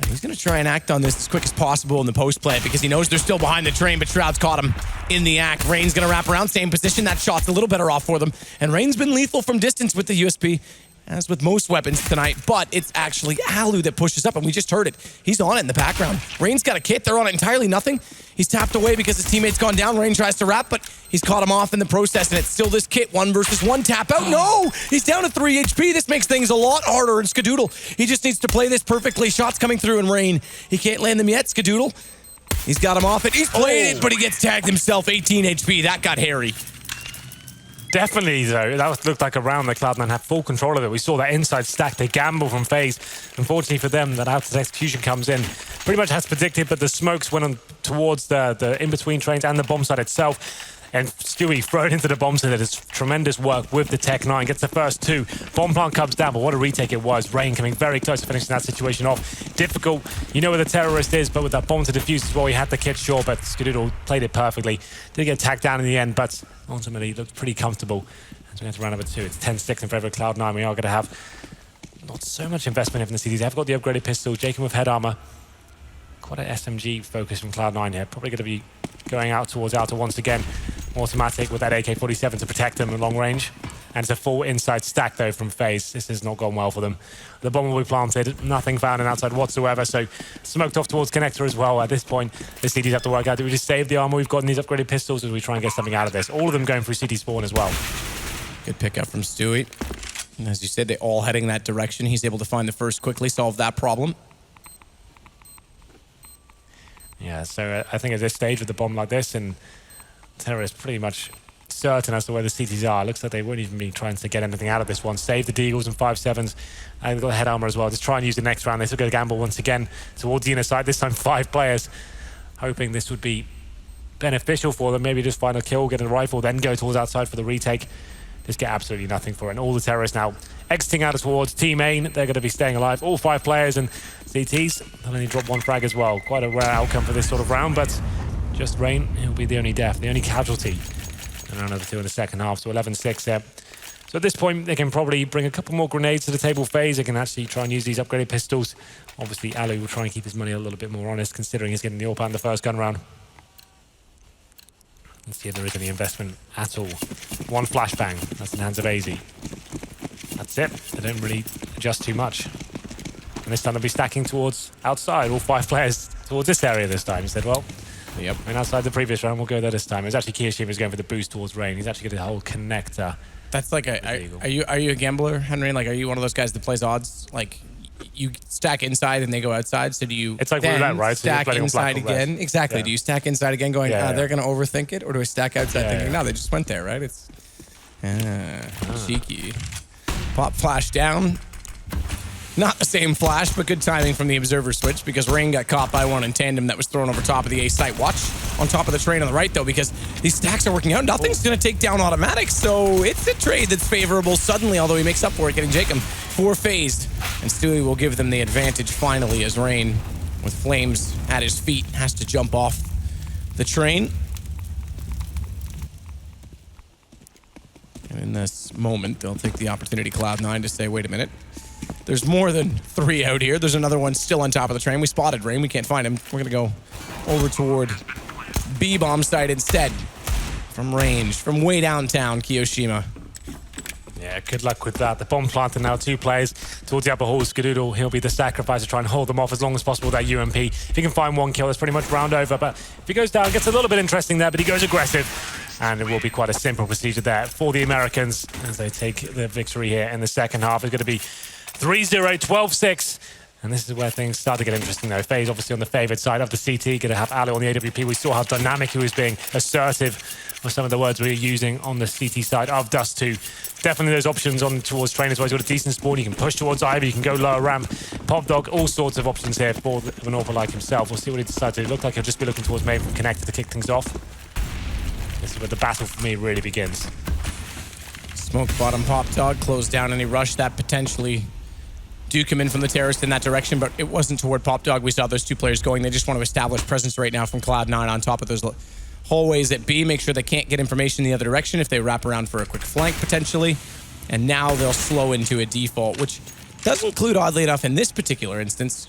And he's going to try and act on this as quick as possible in the post play because he knows they're still behind the train, but Shroud's caught him in the act. Rain's going to wrap around, same position. That shot's a little better off for them. And Rain's been lethal from distance with the USP, as with most weapons tonight, but it's actually Alu that pushes up, and we just heard it. He's on it in the background. Rain's got a kit. They're on it entirely nothing. He's tapped away because his teammate's gone down. Rain tries to wrap, but he's caught him off in the process, and it's still this kit. 1 versus 1 tap out. No! He's down to 3 HP. This makes things a lot harder, and Skadoodle, he just needs to play this perfectly. Shots coming through, and Rain, he can't land them yet. Skadoodle, he's got him off it. He's played it, but he gets tagged himself. 18 HP. That got hairy. Definitely, though. That looked like a round that Cloud9 had full control of it. We saw that inside stack. They gamble from FaZe. Unfortunately for them, that outside execution comes in. Pretty much as predicted, but the smokes went on towards the in-between trains and the bomb site itself. And Stewie thrown into the bomb site. That is tremendous work with the Tech9. Gets the first 2. Bomb plant comes down, but what a retake it was. Rain coming very close to finishing that situation off. Difficult. You know where the terrorist is, but with that bomb to defuse as well, he had the kit sure, but Skadoodle played it perfectly. Did get tagged down in the end, but ultimately looked pretty comfortable. As we enter round number 2, it's 10-6 in favor of Cloud9. We are going to have not so much investment in the CDs. They've got the upgraded pistol, Jacob with head armor. Quite an SMG focus from Cloud9 here. Probably going to be going out towards outer once again. Automatic with that AK-47 to protect them in long range. And it's a full inside stack, though, from FaZe. This has not gone well for them. The bomb will be planted. Nothing found on outside whatsoever. So smoked off towards connector as well. At this point, the CDs have to work out. Do we just save the armor we've got in these upgraded pistols, or do we try and get something out of this? All of them going through CD spawn as well. Good pickup from Stewie. And as you said, they all heading that direction. He's able to find the first quickly, solve that problem. Yeah, so I think at this stage with the bomb like this, and Terror is pretty much certain as to where the CTs are. Looks like they won't even be trying to get anything out of this one. Save the Deagles and 5-7s. They've got the head armor as well. Just try and use the next round. They still go gamble once again towards the inner side. This time 5 players, hoping this would be beneficial for them. Maybe just find a kill, get a rifle, then go towards outside for the retake. Just get absolutely nothing for it. And all the terrorists now exiting out towards Team Main. They're going to be staying alive. All 5 players and CTs. They'll only drop 1 frag as well. Quite a rare outcome for this sort of round, but just Rain, he'll be the only death, the only casualty. And round number 2 in the second half, so 11-6 there. So at this point, they can probably bring a couple more grenades to the table. FaZe, they can actually try and use these upgraded pistols. Obviously, Alu will try and keep his money a little bit more honest, considering he's getting the AWP in the first gun round. Let's see if there is any investment at all. 1 flashbang, that's in the hands of AZ. That's it, they don't really adjust too much. And this time they'll be stacking towards outside, all 5 players towards this area this time. He said, well, yep, and outside the previous round, we'll go there this time. It was actually Kiyoshima who's going for the boost towards Rain. He's actually getting a whole connector. That's like are you a gambler, Henry? Like, are you one of those guys that plays odds? Like, you stack inside and they go outside. So do you? It's like roulette, right? So stack inside again. Exactly. Yeah. Do you stack inside again, going, they're going to overthink it, or do I stack outside thinking, no, they just went there, right? It's cheeky. Pop flash down. Not the same flash, but good timing from the observer switch, because Rain got caught by one in tandem that was thrown over top of the A site. Watch on top of the train on the right, though, because these stacks are working out. Nothing's going to take down automatic, so it's a trade that's favorable suddenly, although he makes up for it, getting Jacob 4 phased. And Stewie will give them the advantage finally, as Rain, with flames at his feet, has to jump off the train. And in this moment, they'll take the opportunity, Cloud9, to say, wait a minute. There's more than 3 out here. There's another one still on top of the train. We spotted Rain. We can't find him. We're going to go over toward B-bomb site instead. From range, from way downtown, Kiyoshima. Yeah, good luck with that. The bomb planted now, 2 players towards the upper hall. Skadoodle, he'll be the sacrifice to try and hold them off as long as possible with that UMP. If he can find 1 kill, that's pretty much round over. But if he goes down, it gets a little bit interesting there, but he goes aggressive. And it will be quite a simple procedure there for the Americans as they take the victory here in the second half. It's going to be 3-0, 12-6. And this is where things start to get interesting, though. FaZe obviously on the favoured side of the CT. Going to have Alu on the AWP. We saw how dynamic he was being, assertive with some of the words we were using on the CT side of Dust 2. Definitely those options on towards train as well. He's got a decent spawn. You can push towards Ivy. You can go lower ramp. Pop Dog, all sorts of options here for an AWP like himself. We'll see what he decides to do. Look like he'll just be looking towards main from Connector to kick things off. This is where the battle for me really begins. Smoke bottom Pop Dog, close down any rush that potentially do come in from the terrorist in that direction, but it wasn't toward Pop Dog. We saw those 2 players going. They just want to establish presence right now from Cloud9 on top of those hallways at B, make sure they can't get information in the other direction if they wrap around for a quick flank potentially. And now they'll slow into a default, which does include, oddly enough, in this particular instance,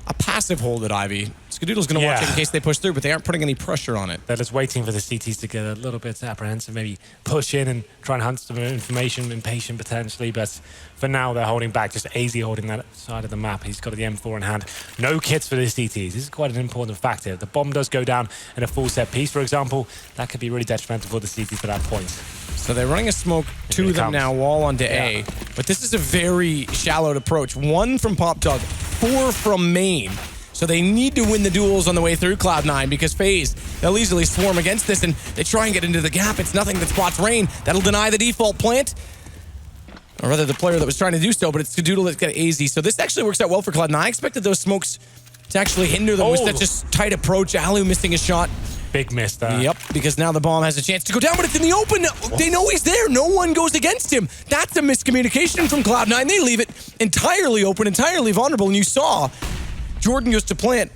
a passive hold at Ivy. Skadoodle's going to watch it in case they push through, but they aren't putting any pressure on it. They're just waiting for the CTs to get a little bit apprehensive, maybe push in and try and hunt some information, impatient potentially, but for now they're holding back, just AZ holding that side of the map. He's got the M4 in hand. No kits for the CTs. This is quite an important factor. If the bomb does go down in a full set piece, for example, that could be really detrimental for the CTs at that point. So they're running a smoke to them now, wall onto A. But this is a very shallowed approach. 1 from Pop Dog, 4 from main. So they need to win the duels on the way through Cloud9 because FaZe, they'll easily swarm against this and they try and get into the gap. It's nothing that spots Rain. That'll deny the default plant. Or rather, the player that was trying to do so, but it's Skadoodle that's got AZ. So this actually works out well for Cloud9. I expected those smokes to actually hinder them with such a tight approach. Alu missing a shot. Big miss there. Yep, because now the bomb has a chance to go down, but it's in the open. They know he's there. No one goes against him. That's a miscommunication from Cloud9. They leave it entirely open, entirely vulnerable, and you saw Jordan goes to plant,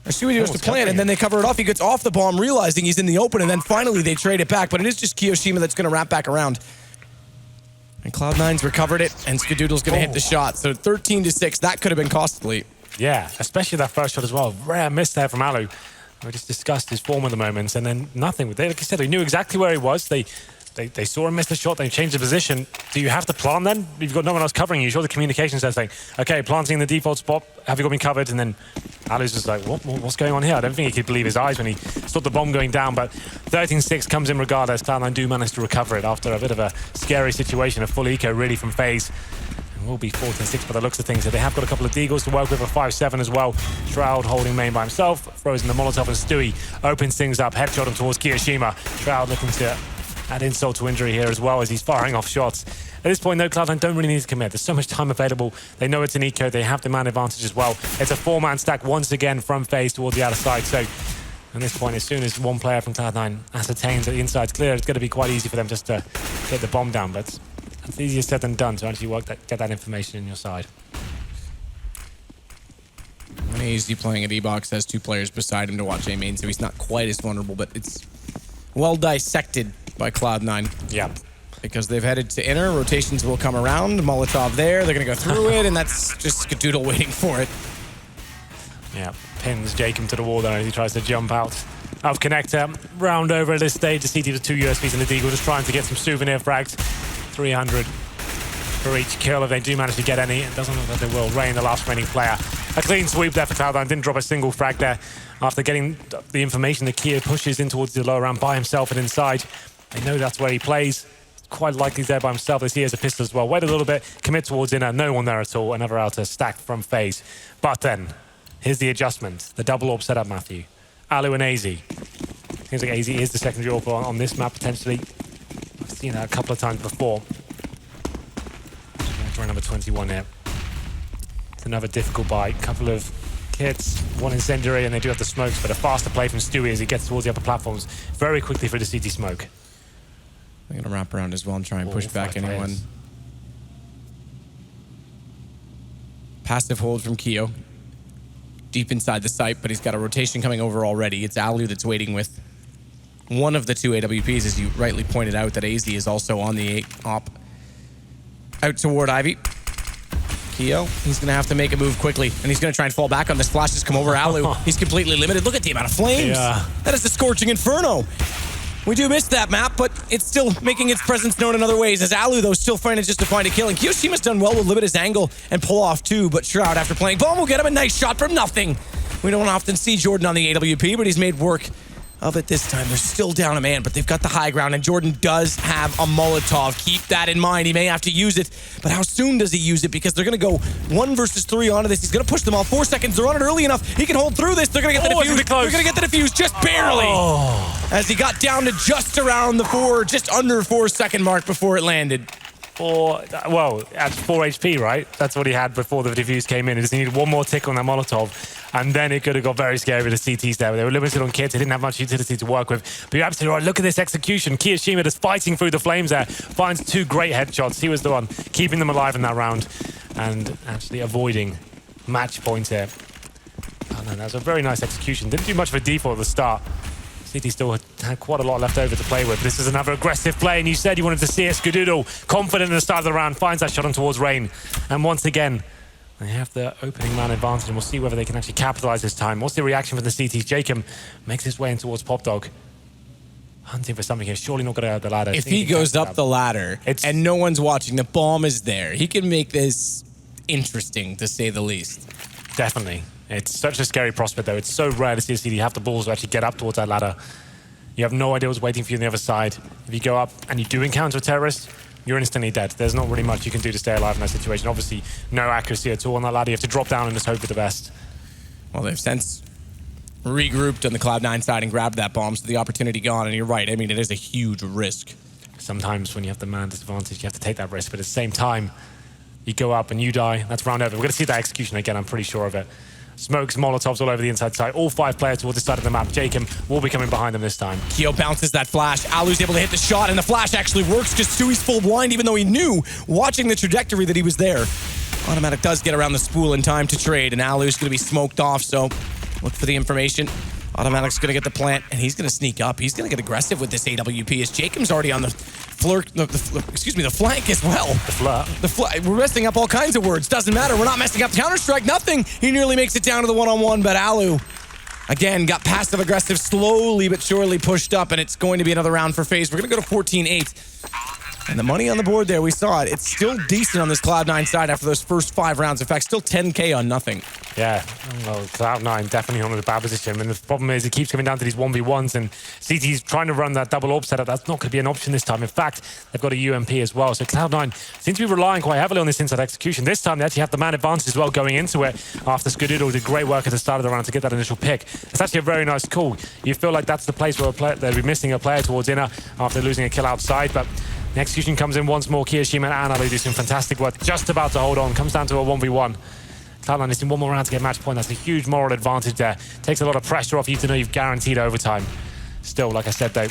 or Stewie goes to plant, and then they cover it off. He gets off the bomb, realizing he's in the open, and then finally they trade it back, but it is just Kiyoshima that's going to wrap back around. And Cloud9's recovered it, and Skadoodle's going to hit the shot. So 13-6, that could have been costly. Yeah, especially that first shot as well. Rare miss there from Alu. We just discussed his form at the moment, and then nothing. Like you said, they knew exactly where he was. They they saw him miss the shot, they changed the position. Do you have to plant then? You've got no one else covering you. Sure, the communication says like, okay, planting in the default spot, have you got me covered? And then Alu's just like, what's going on here? I don't think he could believe his eyes when he saw the bomb going down, but 13-6 comes in regardless. Cloud9 do manage to recover it after a bit of a scary situation, a full eco really from FaZe. And will be 14-6 by the looks of things. So they have got a couple of deagles to work with, a 5-7 as well. Shroud holding main by himself, throws in the Molotov, and Stewie opens things up, headshot him towards Kiyoshima. Shroud looking to add insult to injury here as well as he's firing off shots. At this point, though, Cloud9 don't really need to commit. There's so much time available. They know it's an eco. They have the man advantage as well. It's a 4-man stack once again from FaZe towards the outer side. So at this point, as soon as one player from Cloud9 ascertains that the inside's clear, it's going to be quite easy for them just to get the bomb down. But it's easier said than done to actually get that information in your side. When he's playing at E-Box, has 2 players beside him to watch A main, so he's not quite as vulnerable, but it's well dissected by Cloud9. Yeah. Because they've headed to inner, rotations will come around, Molotov there, they're going to go through it, and that's just Skadoodle waiting for it. Yeah, pins Jacob to the wall there as he tries to jump out of connector. Round over at this stage, the CT with 2 USBs and the Deagle, just trying to get some souvenir frags. 300 for each kill if they do manage to get any. It doesn't look like they will. Rain, the last remaining player. A clean sweep there for Cloud9. Didn't drop a single frag there after getting the information that Keo pushes in towards the lower round by himself and inside. They know that's where he plays. Quite likely he's there by himself. They see he has a pistol as well. Wait a little bit, commit towards inner. No one there at all. Another outer stacked from FaZe. But then, here's the adjustment. The double AWP setup, Matthew. Alu and AZ. Seems like AZ is the secondary AWP on this map, potentially. I've seen that a couple of times before. For number 21 here. It's another difficult buy. Couple of kits, one incendiary, and they do have the smokes, but a faster play from Stewie as he gets towards the upper platforms very quickly for the CT smoke. They're going to wrap around as well and try and push back anyone. Players. Passive hold from Keo. Deep inside the site, but he's got a rotation coming over already. It's Alu that's waiting with one of the 2 AWPs, as you rightly pointed out, that AZ is also on the op. Out toward Ivy. Keo, he's going to have to make a move quickly, and he's going to try and fall back on this. Flash has come over Alu. He's completely limited. Look at the amount of flames. Yeah. That is the Scorching Inferno. We do miss that map, but it's still making its presence known in other ways, as Alu, though, still finding just to find a kill. And Kiyoshima's done well to limit his angle and pull off too, but Shroud, after playing bomb, will get him a nice shot from nothing. We don't often see Jordan on the AWP, but he's made work of it this time. They're still down a man, but they've got the high ground, and Jordan does have a Molotov. Keep that in mind. He may have to use it, but how soon does he use it? Because they're going to go 1 versus 3 onto this. He's going to push them all. 4 seconds. They're on it early enough. He can hold through this. They're going to get the defuse. They're going to get the defuse just barely. As he got down to just around the just under 4 second mark before it landed. Well, at 4 HP, right? That's what he had before the defuse came in. He just needed 1 more tick on that Molotov, and then it could have got very scary with the CTs there. They were limited on kits. They didn't have much utility to work with. But you're absolutely right. Look at this execution. Kiyoshima just fighting through the flames there. Finds 2 great headshots. He was the one keeping them alive in that round and actually avoiding match point here. Oh, no, that was a very nice execution. Didn't do much of a default at the start. CT still had quite a lot left over to play with. This is another aggressive play, and you said you wanted to see it. Skadoodle, confident in the start of the round, finds that shot on towards Rain. And once again, they have the opening man advantage, and we'll see whether they can actually capitalize this time. What's the reaction from the CTs? Jacob makes his way in towards Pop Dog. Hunting for something here. Surely not going to go up the ladder. If he goes up the ladder and no one's watching, the bomb is there. He can make this interesting, to say the least. Definitely. It's such a scary prospect, though. It's so rare to see a CT have the balls to actually get up towards that ladder. You have no idea what's waiting for you on the other side. If you go up and you do encounter a terrorist, you're instantly dead. There's not really much you can do to stay alive in that situation. Obviously, no accuracy at all on that ladder. You have to drop down and just hope for the best. Well, they've since regrouped on the Cloud9 side and grabbed that bomb, so the opportunity gone. And you're right. I mean, it is a huge risk. Sometimes when you have the man disadvantage, you have to take that risk. But at the same time, you go up and you die. That's round over. We're going to see that execution again. I'm pretty sure of it. Smokes, Molotovs all over the inside side. All 5 players towards the side of the map. Jacob will be coming behind them this time. Keo bounces that flash. Alu's able to hit the shot, and the flash actually works because Stewie's full blind, even though he knew, watching the trajectory, that he was there. Automatic does get around the spool in time to trade, and Alu's going to be smoked off, so look for the information. Automatic's going to get the plant, and he's going to sneak up. He's going to get aggressive with this AWP, as Jacob's already on the the flank as well. The flank. We're messing up all kinds of words. Doesn't matter. We're not messing up Counter-Strike. Nothing. He nearly makes it down to the one-on-one, but Alu Again, got passive-aggressive, slowly but surely pushed up, and it's going to be another round for FaZe. We're going to go to 14-8. And the money on the board there, we saw it. It's still decent on this Cloud9 side after those first 5 rounds. In fact, still 10K on nothing. Yeah, well, Cloud9 definitely on a bad position. And the problem is it keeps coming down to these 1v1s, and CT's trying to run that double AWP setup. That's not going to be an option this time. In fact, they've got a UMP as well. So Cloud9 seems to be relying quite heavily on this inside execution. This time, they actually have the man advantage as well going into it after Skadoodle did great work at the start of the round to get that initial pick. It's actually a very nice call. You feel like that's the place where they'll be missing a player towards inner after losing a kill outside, but the execution comes in once more. Kiyoshima and Analu do some fantastic work. Just about to hold on. Comes down to a 1v1. Cloud9 is in one more round to get match point. That's a huge moral advantage there. Takes a lot of pressure off you to know you've guaranteed overtime. Still, like I said, though,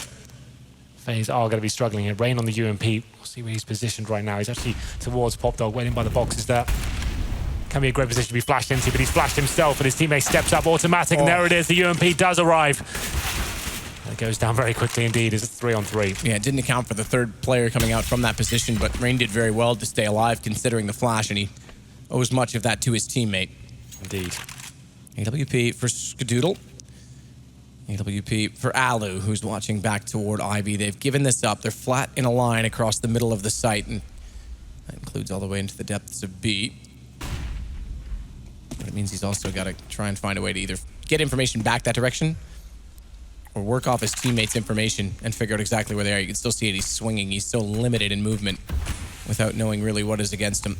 FaZe are going to be struggling here. Rain on the UMP. We'll see where he's positioned right now. He's actually towards Pop Dog, waiting by the boxes there. Can be a great position to be flashed into, but he's flashed himself, and his teammate steps up automatic, and there it is. The UMP does arrive. It goes down very quickly indeed. It's a 3-on-3. Yeah, it didn't account for the third player coming out from that position, but Rain did very well to stay alive considering the flash, and he owes much of that to his teammate. Indeed. AWP for Skadoodle. AWP for Alu, who's watching back toward Ivy. They've given this up. They're flat in a line across the middle of the site, and that includes all the way into the depths of B. But it means he's also got to try and find a way to either get information back that direction or work off his teammates' information and figure out exactly where they are. You can still see it. He's swinging. He's so limited in movement without knowing really what is against him.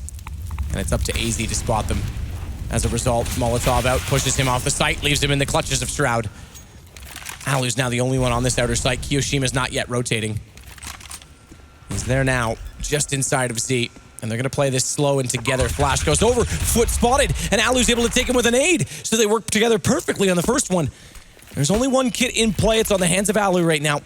And it's up to AZ to spot them. As a result, Molotov out, pushes him off the site, leaves him in the clutches of Shroud. Alu's now the only one on this outer site. Kiyoshima's not yet rotating. He's there now, just inside of Z. And they're going to play this slow and together. Flash goes over, foot spotted, and Alu's able to take him with an aid. So they work together perfectly on the first one. There's only one kit in play. It's on the hands of Alu right now.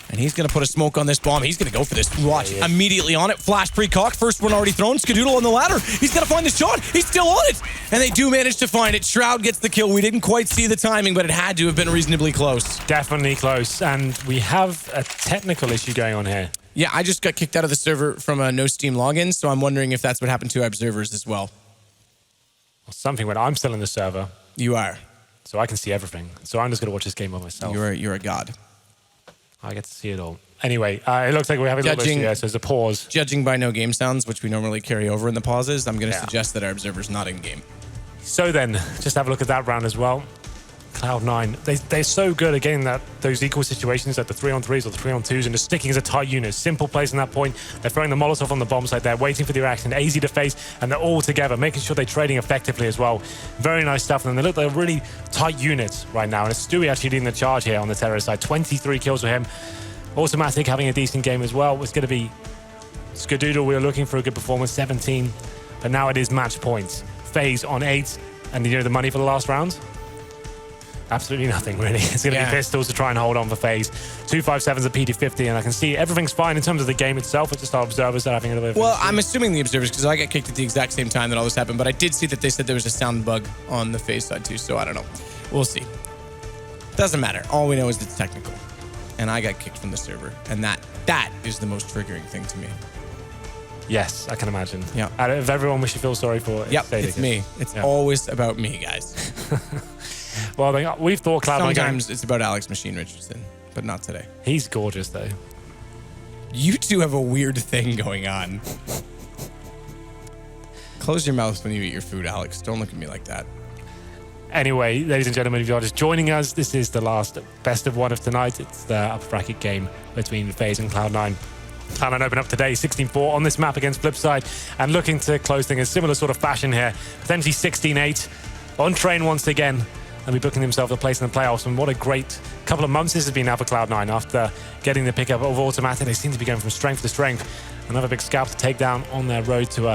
And he's going to put a smoke on this bomb. He's going to go for this. Watch, immediately on it. Flash pre-cocked. First one already thrown. Skadoodle on the ladder. He's going to find the shot. He's still on it. And they do manage to find it. Shroud gets the kill. We didn't quite see the timing, but it had to have been reasonably close. Definitely close. And we have a technical issue going on here. Yeah, I just got kicked out of the server from a no Steam login, so I'm wondering if that's what happened to our observers as well. Something when I'm still in the server. You are. So I can see everything. So I'm just going to watch this game by myself. You're a god. I get to see it all. Anyway, it looks like we're having a little issue here, so there's a pause. Judging by no game sounds, which we normally carry over in the pauses, I'm going to suggest that our observer's not in game. So then, just have a look at that round as well. Cloud9, they're so good at getting those equal situations, like the 3-on-3s or the 3-on-2s, and just sticking as a tight unit. Simple plays in that point. They're throwing the Molotov on the bomb site there, waiting for the reaction. AZ to FaZe, and they're all together, making sure they're trading effectively as well. Very nice stuff. And they look like a really tight unit right now. And it's Stewie actually leading the charge here on the terrorist side. 23 kills for him. Automatic having a decent game as well. It's going to be Skadoodle. We were looking for a good performance, 17. But now it is match points. FaZe on 8. And you know the money for the last round? Absolutely nothing, really. It's going to be pistols to try and hold on for FaZe. 257's a PD50, and I can see everything's fine in terms of the game itself. It's just our observers that are having a little bit of Well, I'm assuming the observers, because I got kicked at the exact same time that all this happened, but I did see that they said there was a sound bug on the FaZe side too, so I don't know. We'll see. Doesn't matter. All we know is it's technical. And I got kicked from the server, and that is the most triggering thing to me. Yes, I can imagine. Yeah. Out of everyone we should feel sorry for, it's me. It's always about me, guys. Well, we've thought Cloud9. Sometimes it's about Alex Machine Richardson, but not today. He's gorgeous, though. You two have a weird thing going on. Close your mouth when you eat your food, Alex. Don't look at me like that. Anyway, ladies and gentlemen, if you're just joining us, this is the last best of one of tonight. It's the upper bracket game between FaZe and Cloud9. Cloud9 open up today, 16-4 on this map against Flipside, and looking to close things in similar sort of fashion here. Potentially 16-8 on train once again, and be booking themselves a place in the playoffs. And what a great couple of months this has been now for Cloud9 after getting the pickup of Automatic. They seem to be going from strength to strength. Another big scalp to take down on their road to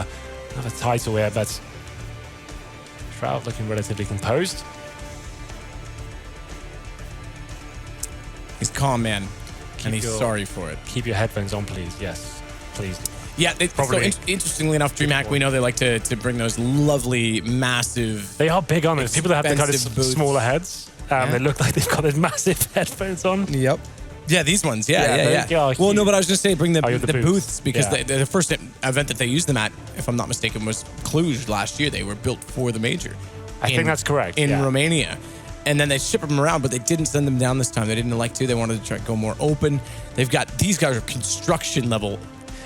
another title here, but Shroud looking relatively composed. He's calm, man. And he's sorry for it. Keep your headphones on, please. Yes, please. Yeah, interestingly enough, DreamHack, we know they like to bring those lovely, massive... They are big on it. People that have the kind of smaller heads, they look like they've got those massive headphones on. Yep. Yeah, these ones. Yeah. Well, no, but I was going to say bring the booths, because the first event that they used them at, if I'm not mistaken, was Cluj last year. They were built for the major. I think that's correct. In Romania. And then they ship them around, but they didn't send them down this time. They didn't elect to. They wanted to try to go more open. They've got, these guys are construction level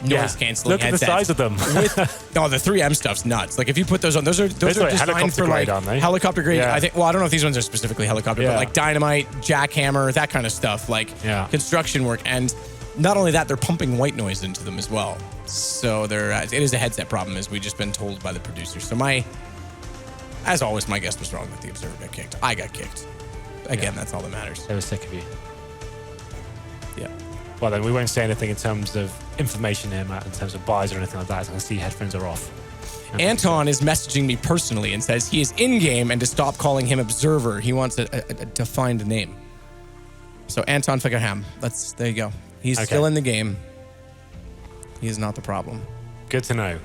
noise canceling Look at the size of them. No, the 3M stuff's nuts. Like if you put those on, those are designed for like helicopter grade. Yeah. I think. Well, I don't know if these ones are specifically helicopter, but like dynamite, jackhammer, that kind of stuff. Like construction work. And not only that, they're pumping white noise into them as well. So it is a headset problem, as we've just been told by the producer. So as always, my guess was wrong that the observer got kicked. I got kicked. Again, that's all that matters. They were sick of you. Yeah. Well, then we won't say anything in terms of information here, Matt, in terms of buys or anything like that. As I can see, headphones are off. Anton is messaging me personally and says he is in-game and to stop calling him Observer. He wants a defined name. So Anton Fickerham, there you go. He's still in the game. He is not the problem. Good to know.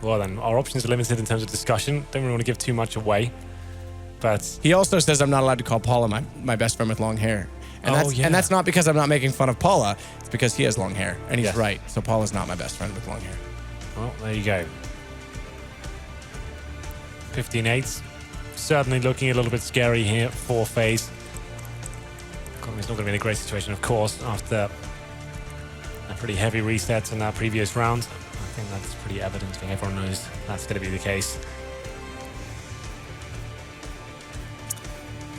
Well then, our options are limited in terms of discussion. Don't really want to give too much away. But he also says I'm not allowed to call Paula my best friend with long hair. And that's not because I'm not making fun of Paula. It's because he has long hair. And he's right. So Paula's not my best friend with long hair. Well, there you go. 15-8. Certainly looking a little bit scary here for FaZe. It's not going to be in a great situation, of course, after a pretty heavy reset in that previous round. I think that's pretty evident. I think everyone knows that's going to be the case.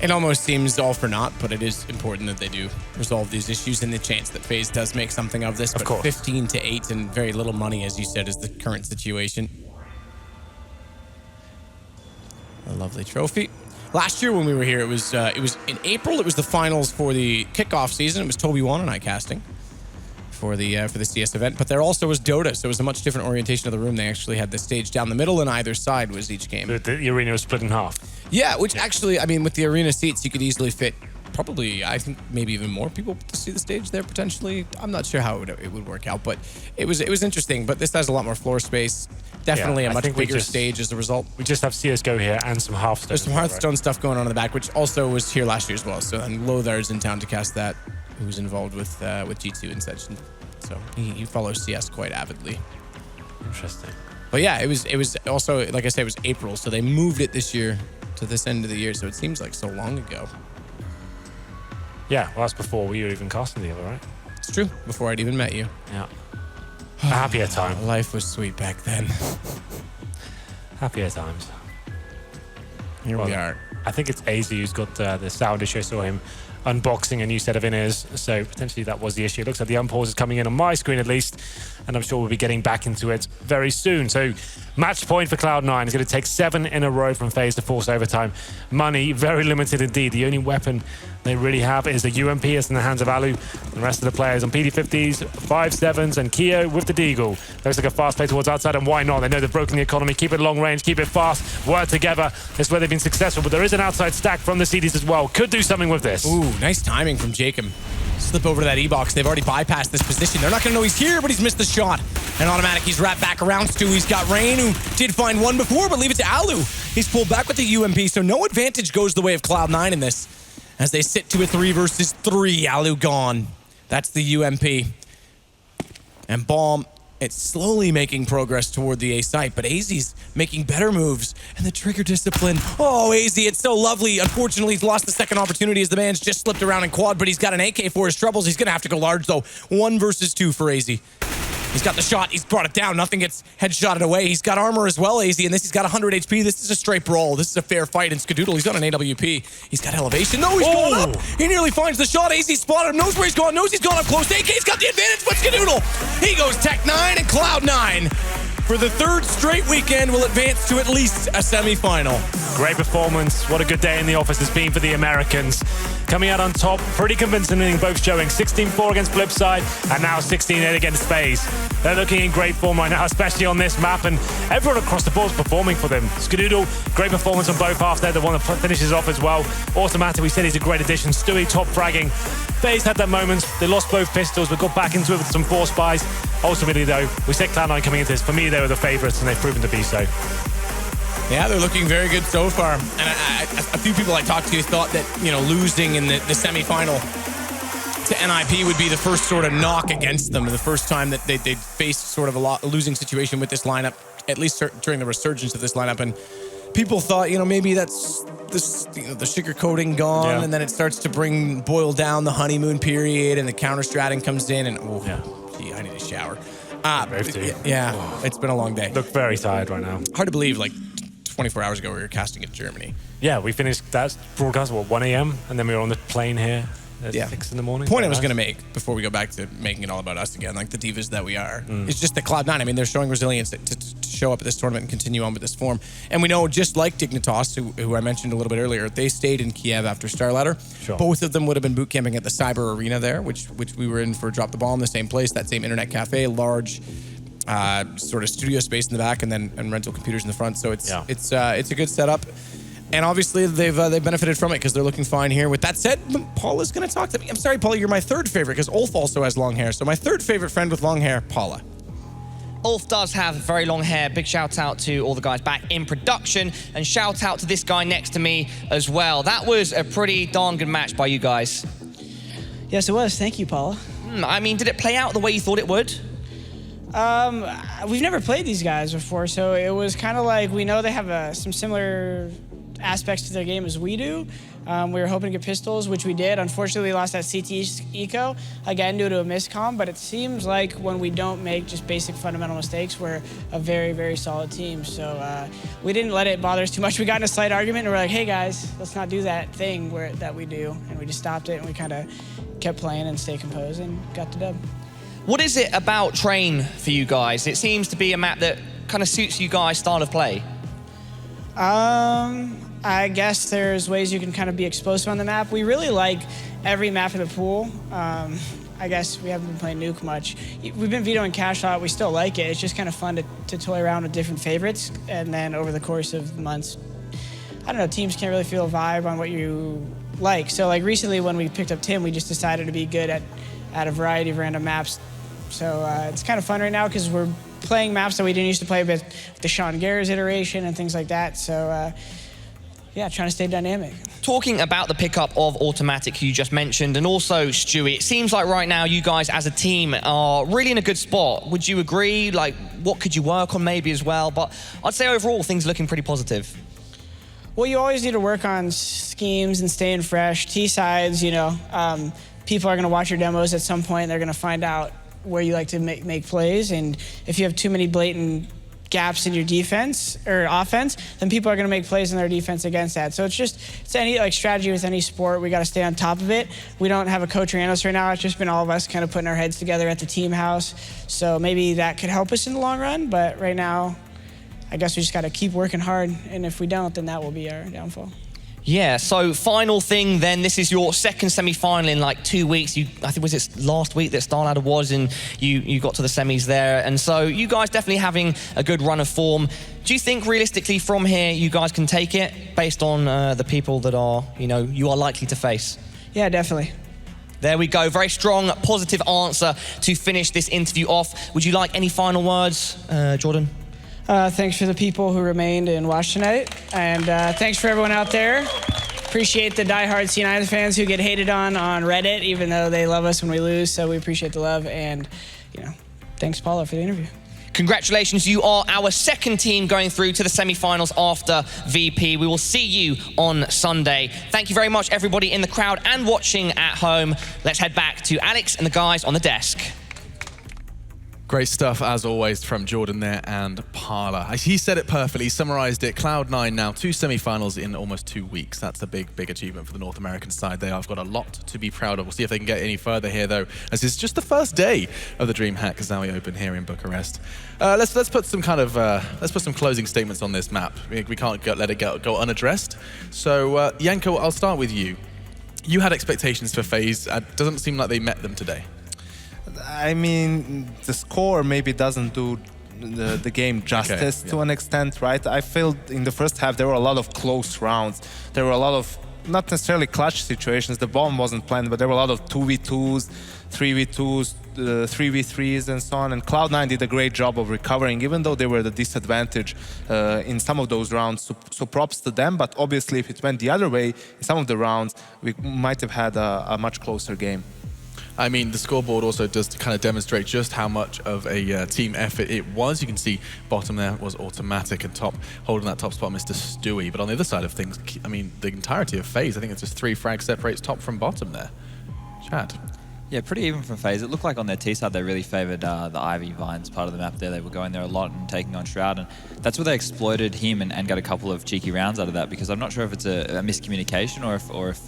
It almost seems all for naught, but it is important that they do resolve these issues, and the chance that FaZe does make something of this. But 15-8 and very little money, as you said, is the current situation. A lovely trophy. Last year when we were here, it was in April. It was the finals for the kickoff season. It was Toby Wan and I casting for the CS event. But there also was Dota, so it was a much different orientation of the room. They actually had the stage down the middle, and either side was each game. The arena was split in half. Yeah, which actually, I mean, with the arena seats, you could easily fit probably, I think, maybe even more people to see the stage there potentially. I'm not sure how it would work out, but it was interesting. But this has a lot more floor space. Definitely a much bigger stage as a result. We just have CSGO here and some Hearthstone. There's some Hearthstone stuff going on in the back, which also was here last year as well. So, and Lothar's in town to cast that, who's involved with G2 and such. So he follows CS quite avidly. Interesting. But yeah, it was also, like I said, it was April, so they moved it this year to this end of the year. So it seems like so long ago. Yeah, well, that's before we were even casting together, right? It's true. Before I'd even met you. Yeah. A happier time. Life was sweet back then. Happier times. Here we are. I think it's AZ who's got the sound issue. I saw him unboxing a new set of inners, so potentially that was the issue. It looks like the unpause is coming in on my screen at least, and I'm sure we'll be getting back into it very soon. So match point for Cloud9 is going to take 7 in a row from FaZe to force overtime. Money, very limited indeed. The only weapon they really have is the UMP. It's in the hands of Alu. The rest of the players on PD50s, 5.7s, and Keo with the Deagle. Looks like a fast play towards outside, and why not? They know they've broken the economy. Keep it long range, keep it fast, work together. That's where they've been successful, but there is an outside stack from the CDs as well. Could do something with this. Ooh, nice timing from Jacob. Slip over to that E-box. They've already bypassed this position. They're not going to know he's here, but he's missed the shot. And automatic, he's wrapped back around Stu. He's got Rain, who did find one before, but leave it to Alu. He's pulled back with the UMP, so no advantage goes the way of Cloud9 in this. As they sit to a 3 versus 3, Alu gone. That's the UMP. And Bomb, it's slowly making progress toward the A site, but AZ's making better moves. And the trigger discipline. Oh, AZ, it's so lovely. Unfortunately, he's lost the second opportunity as the man's just slipped around in quad, but he's got an AK for his troubles. He's going to have to go large, though. 1 versus 2 for AZ. He's got the shot. He's brought it down. Nothing gets headshotted away. He's got armor as well, AZ, and this he's got 100 HP. This is a straight brawl. This is a fair fight. And Skadoodle, he's got an AWP. He's got elevation. No, he's going up. He nearly finds the shot. AZ spotted him. Knows where he's gone. Knows he's gone up close. AK's got the advantage, but Skadoodle, he goes Tech 9 and Cloud9. For the 3rd straight weekend, will advance to at least a semifinal. Great performance. What a good day in the office it's been for the Americans. Coming out on top, pretty convincingly, both showing 16-4 against Flipside and now 16-8 against FaZe. They're looking in great form right now, especially on this map, and everyone across the board is performing for them. Skadoodle, great performance on both halves there, the one that finishes off as well. Automatic, we said he's a great addition. Stewie, top fragging. FaZe had their moments. They lost both pistols, but got back into it with some force buys. Ultimately, though, we said Cloud9 coming into this. For me, they were the favourites, and they've proven to be so. Yeah, they're looking very good so far. And a few people I talked to thought that, you know, losing in the semifinal to NIP would be the first sort of knock against them, the first time that they'd faced sort of a losing situation with this lineup, at least during the resurgence of this lineup. And people thought, maybe that's the sugar coating gone, and then it starts to boil down the honeymoon period, and the counter stratting comes in, and gee, I need a shower. It's been a long day. Look very tired right now. Hard to believe, like 24 hours ago we were casting in Germany. Yeah, we finished that broadcast at 1 a.m. and then we were on the plane here at 6 in the morning. Point I was going to make before we go back to making it all about us again, like the divas that we are, it's just that Cloud9, I mean, they're showing resilience to show up at this tournament and continue on with this form. And we know, just like Dignitas, who I mentioned a little bit earlier, they stayed in Kiev after StarLadder. Sure. Both of them would have been boot camping at the Cyber Arena there, which we were in for Drop the Ball in the same place, that same internet cafe, large sort of studio space in the back, and rental computers in the front. So it's a good setup. And obviously, they've benefited from it because they're looking fine here. With that said, Paula's going to talk to me. I'm sorry, Paula, you're my third favorite because Ulf also has long hair. So my third favorite friend with long hair, Paula. Ulf does have very long hair. Big shout out to all the guys back in production, and shout out to this guy next to me as well. That was a pretty darn good match by you guys. Yes, it was. Thank you, Paula. I mean, did it play out the way you thought it would? We've never played these guys before, so it was kind of like, we know they have some similar aspects to their game as we do. We were hoping to get pistols, which we did. Unfortunately, we lost that CT eco, again, due to a miscomm, but it seems like when we don't make just basic fundamental mistakes, we're a very, very solid team. So we didn't let it bother us too much. We got in a slight argument, and we're like, hey, guys, let's not do that thing that we do. And we just stopped it, and we kind of kept playing and stayed composed and got the dub. What is it about Train for you guys? It seems to be a map that kind of suits you guys' style of play. I guess there's ways you can kind of be explosive on the map. We really like every map in the pool. I guess we haven't been playing Nuke much. We've been vetoing Cash Out. We still like it. It's just kind of fun to toy around with different favorites. And then over the course of months, I don't know, teams can't really feel a vibe on what you like. So like recently when we picked up Tim, we just decided to be good at a variety of random maps. So it's kind of fun right now because we're playing maps that we didn't used to play with the Sean Garrett's iteration and things like that. So trying to stay dynamic. Talking about the pickup of Automatic, who you just mentioned, and also Stewie, it seems like right now you guys as a team are really in a good spot. Would you agree? Like, what could you work on maybe as well? But I'd say overall, things are looking pretty positive. Well, you always need to work on schemes and staying fresh. T-sides, people are going to watch your demos at some point. They're going to find out where you like to make plays. And if you have too many blatant gaps in your defense or offense, then people are going to make plays in their defense against that. So it's any strategy with any sport. We got to stay on top of it. We don't have a coach or analyst right now. It's just been all of us kind of putting our heads together at the team house. So maybe that could help us in the long run. But right now, I guess we just got to keep working hard. And if we don't, then that will be our downfall. Yeah, so final thing then, this is your second semi-final in like 2 weeks. I think was it last week that StarLadder was, and you got to the semis there. And so you guys definitely having a good run of form. Do you think realistically from here you guys can take it based on the people that are, you are likely to face? Yeah, definitely. There we go, very strong, positive answer to finish this interview off. Would you like any final words, Jordan? Thanks for the people who remained and watched tonight. And thanks for everyone out there. Appreciate the diehard C9 fans who get hated on Reddit, even though they love us when we lose. So we appreciate the love. And, thanks, Paula, for the interview. Congratulations, you are our second team going through to the semi-finals after VP. We will see you on Sunday. Thank you very much, everybody in the crowd and watching at home. Let's head back to Alex and the guys on the desk. Great stuff, as always, from Jordan there and Parla. He said it perfectly, he summarized it. Cloud9 now, 2 semi-finals in almost 2 weeks. That's a big, big achievement for the North American side. They have got a lot to be proud of. We'll see if they can get any further here, though, as it's just the first day of the DreamHack Zowie Open here in Bucharest. Let's put some closing statements on this map. We can't let it go unaddressed. So, Janko, I'll start with you. You had expectations for FaZe. It doesn't seem like they met them today. I mean, the score maybe doesn't do the game justice to an extent, right? I feel in the first half there were a lot of close rounds. There were a lot of, not necessarily clutch situations, the bomb wasn't planned, but there were a lot of 2v2s, 3v2s, 3v3s and so on. And Cloud9 did a great job of recovering, even though they were the disadvantage in some of those rounds. So props to them, but obviously if it went the other way, in some of the rounds, we might have had a much closer game. I mean, the scoreboard also does to kind of demonstrate just how much of a team effort it was. You can see bottom there was Automatic, and top, holding that top spot, Mr. Stewie. But on the other side of things, I mean, the entirety of FaZe, I think it's just 3 frags separates top from bottom there. Chad. Yeah, pretty even from FaZe. It looked like on their T side they really favoured the Ivy Vines part of the map there. They were going there a lot and taking on Shroud, and that's where they exploited him and got a couple of cheeky rounds out of that, because I'm not sure if it's a miscommunication or if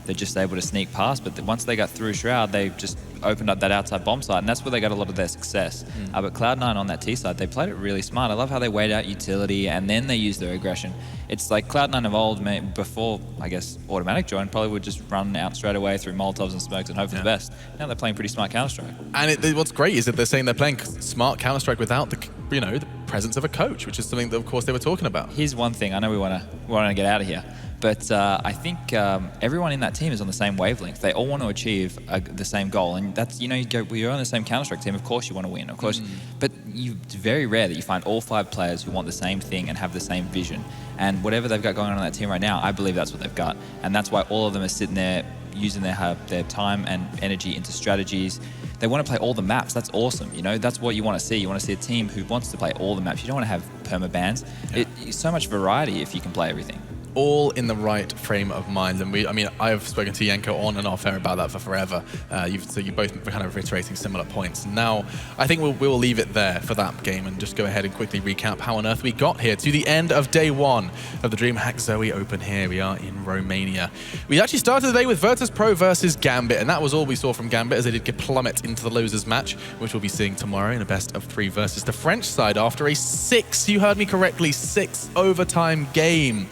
they're just able to sneak past, but once they got through Shroud, they just opened up that outside bomb site, and that's where they got a lot of their success. But Cloud9 on that T side, they played it really smart. I love how they weighed out utility and then they used their aggression. It's like Cloud9 evolved before, I guess, Automatic joined, probably would just run out straight away through Molotovs and smokes and hope for the best. Now they're playing pretty smart Counter-Strike. And what's great is that they're saying they're playing smart Counter-Strike without the presence of a coach, which is something that, of course, they were talking about. Here's one thing. I know we want to get out of here, but I think everyone in that team is on the same wavelength. They all want to achieve the same goal, and that's, you're on the same Counter-Strike team. Of course you want to win, of course, but it's very rare that you find all 5 players who want the same thing and have the same vision. And whatever they've got going on that team right now, I believe that's what they've got, and that's why all of them are sitting there using their time and energy into strategies. They want to play all the maps. That's awesome. That's what you want to see. You want to see a team who wants to play all the maps. You don't want to have perma-bans. It's so much variety if you can play everything. All in the right frame of mind. And I've spoken to Yanko on and off air about that for forever. So you both kind of reiterating similar points. Now, I think we'll leave it there for that game and just go ahead and quickly recap how on earth we got here to the end of day 1 of the DreamHack Zowie Open. Here we are in Romania. We actually started the day with Virtus Pro versus Gambit, and that was all we saw from Gambit, as they did plummet into the losers match, which we'll be seeing tomorrow in a best of 3 versus the French side after a 6, you heard me correctly, 6 overtime game.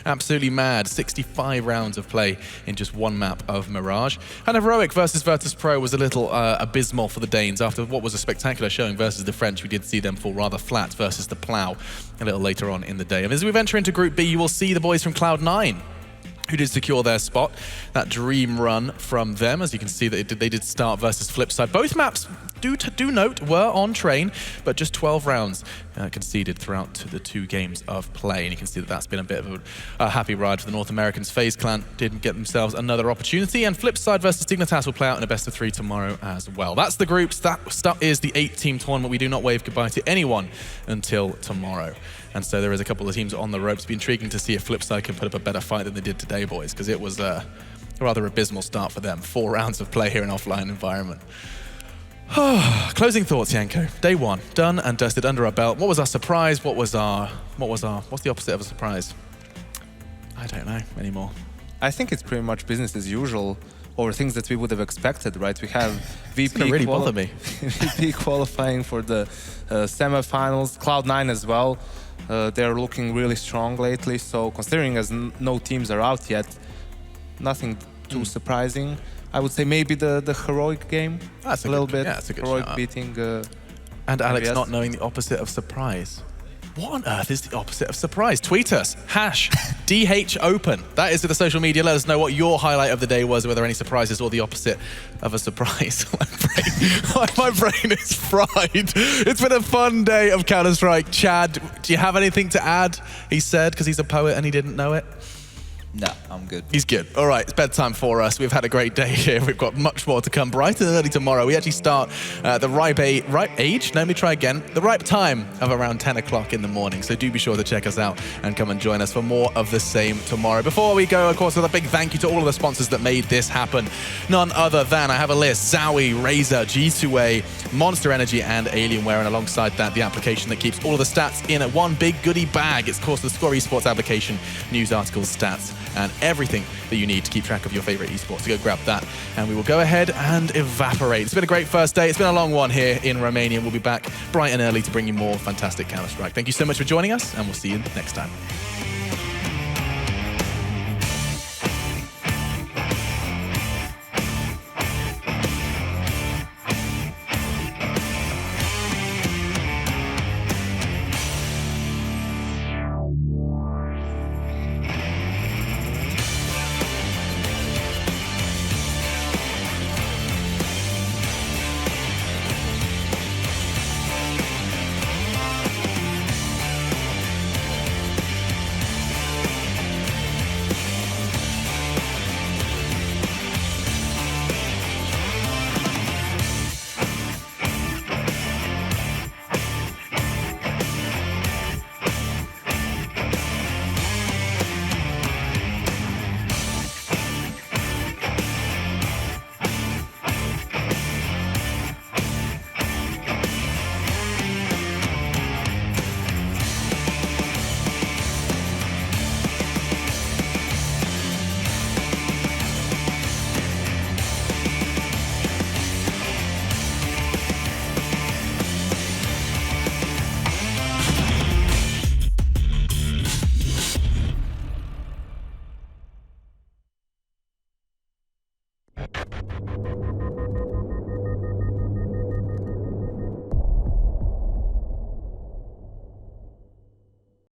Absolutely mad. 65 rounds of play in just 1 map of Mirage. And Heroic versus Virtus Pro was a little abysmal for the Danes. After what was a spectacular showing versus the French, we did see them fall rather flat versus the Plow a little later on in the day. And as we venture into Group B, you will see the boys from Cloud9, who did secure their spot. That dream run from them, as you can see that they did start versus Flipside. Both maps, do note, were on train, but just 12 rounds conceded throughout the 2 games of play. And you can see that that's been a bit of a happy ride for the North Americans. FaZe Clan didn't get themselves another opportunity, and Flipside versus Dignitas will play out in a best of 3 tomorrow as well. That's the groups. That is the 8-team tournament. We do not wave goodbye to anyone until tomorrow. And so there is a couple of teams on the ropes. It'll be intriguing to see if Flipside can put up a better fight than they did today, boys, because it was a rather abysmal start for them. 4 rounds of play here in offline environment. Closing thoughts, Yanko. Day 1, done and dusted, under our belt. What was our surprise? What's the opposite of a surprise? I don't know anymore. I think it's pretty much business as usual, or things that we would have expected, right? We have VP really bother me. VP qualifying for the semifinals, Cloud9 as well. They're looking really strong lately, so considering as no teams are out yet, nothing too surprising. I would say maybe the Heroic game. That's a little bit. Yeah, that's a good Heroic shout. beating. And Alex ABS. not knowing the opposite of surprise. What on earth is the opposite of surprise? Tweet us, #DHOpen. That is to the social media. Let us know what your highlight of the day was, whether any surprises or the opposite of a surprise. My brain is fried. It's been a fun day of Counter-Strike. Chad, do you have anything to add? He said, because he's a poet and he didn't know it. No, I'm good. He's good. All right, it's bedtime for us. We've had a great day here. We've got much more to come bright and early tomorrow. We actually start the ripe age. Let me try again. The ripe time of around 10 o'clock in the morning. So do be sure to check us out and come and join us for more of the same tomorrow. Before we go, of course, with a big thank you to all of the sponsors that made this happen. None other than, I have a list, Zowie, Razer, G2A, Monster Energy, and Alienware. And alongside that, the application that keeps all of the stats in one big goodie bag. It's, of course, the Score eSports application, news articles, stats, and everything that you need to keep track of your favorite esports. So go grab that, and we will go ahead and evaporate. It's been a great first day. It's been a long one here in Romania. We'll be back bright and early to bring you more fantastic Counter-Strike. Thank you so much for joining us, and we'll see you next time.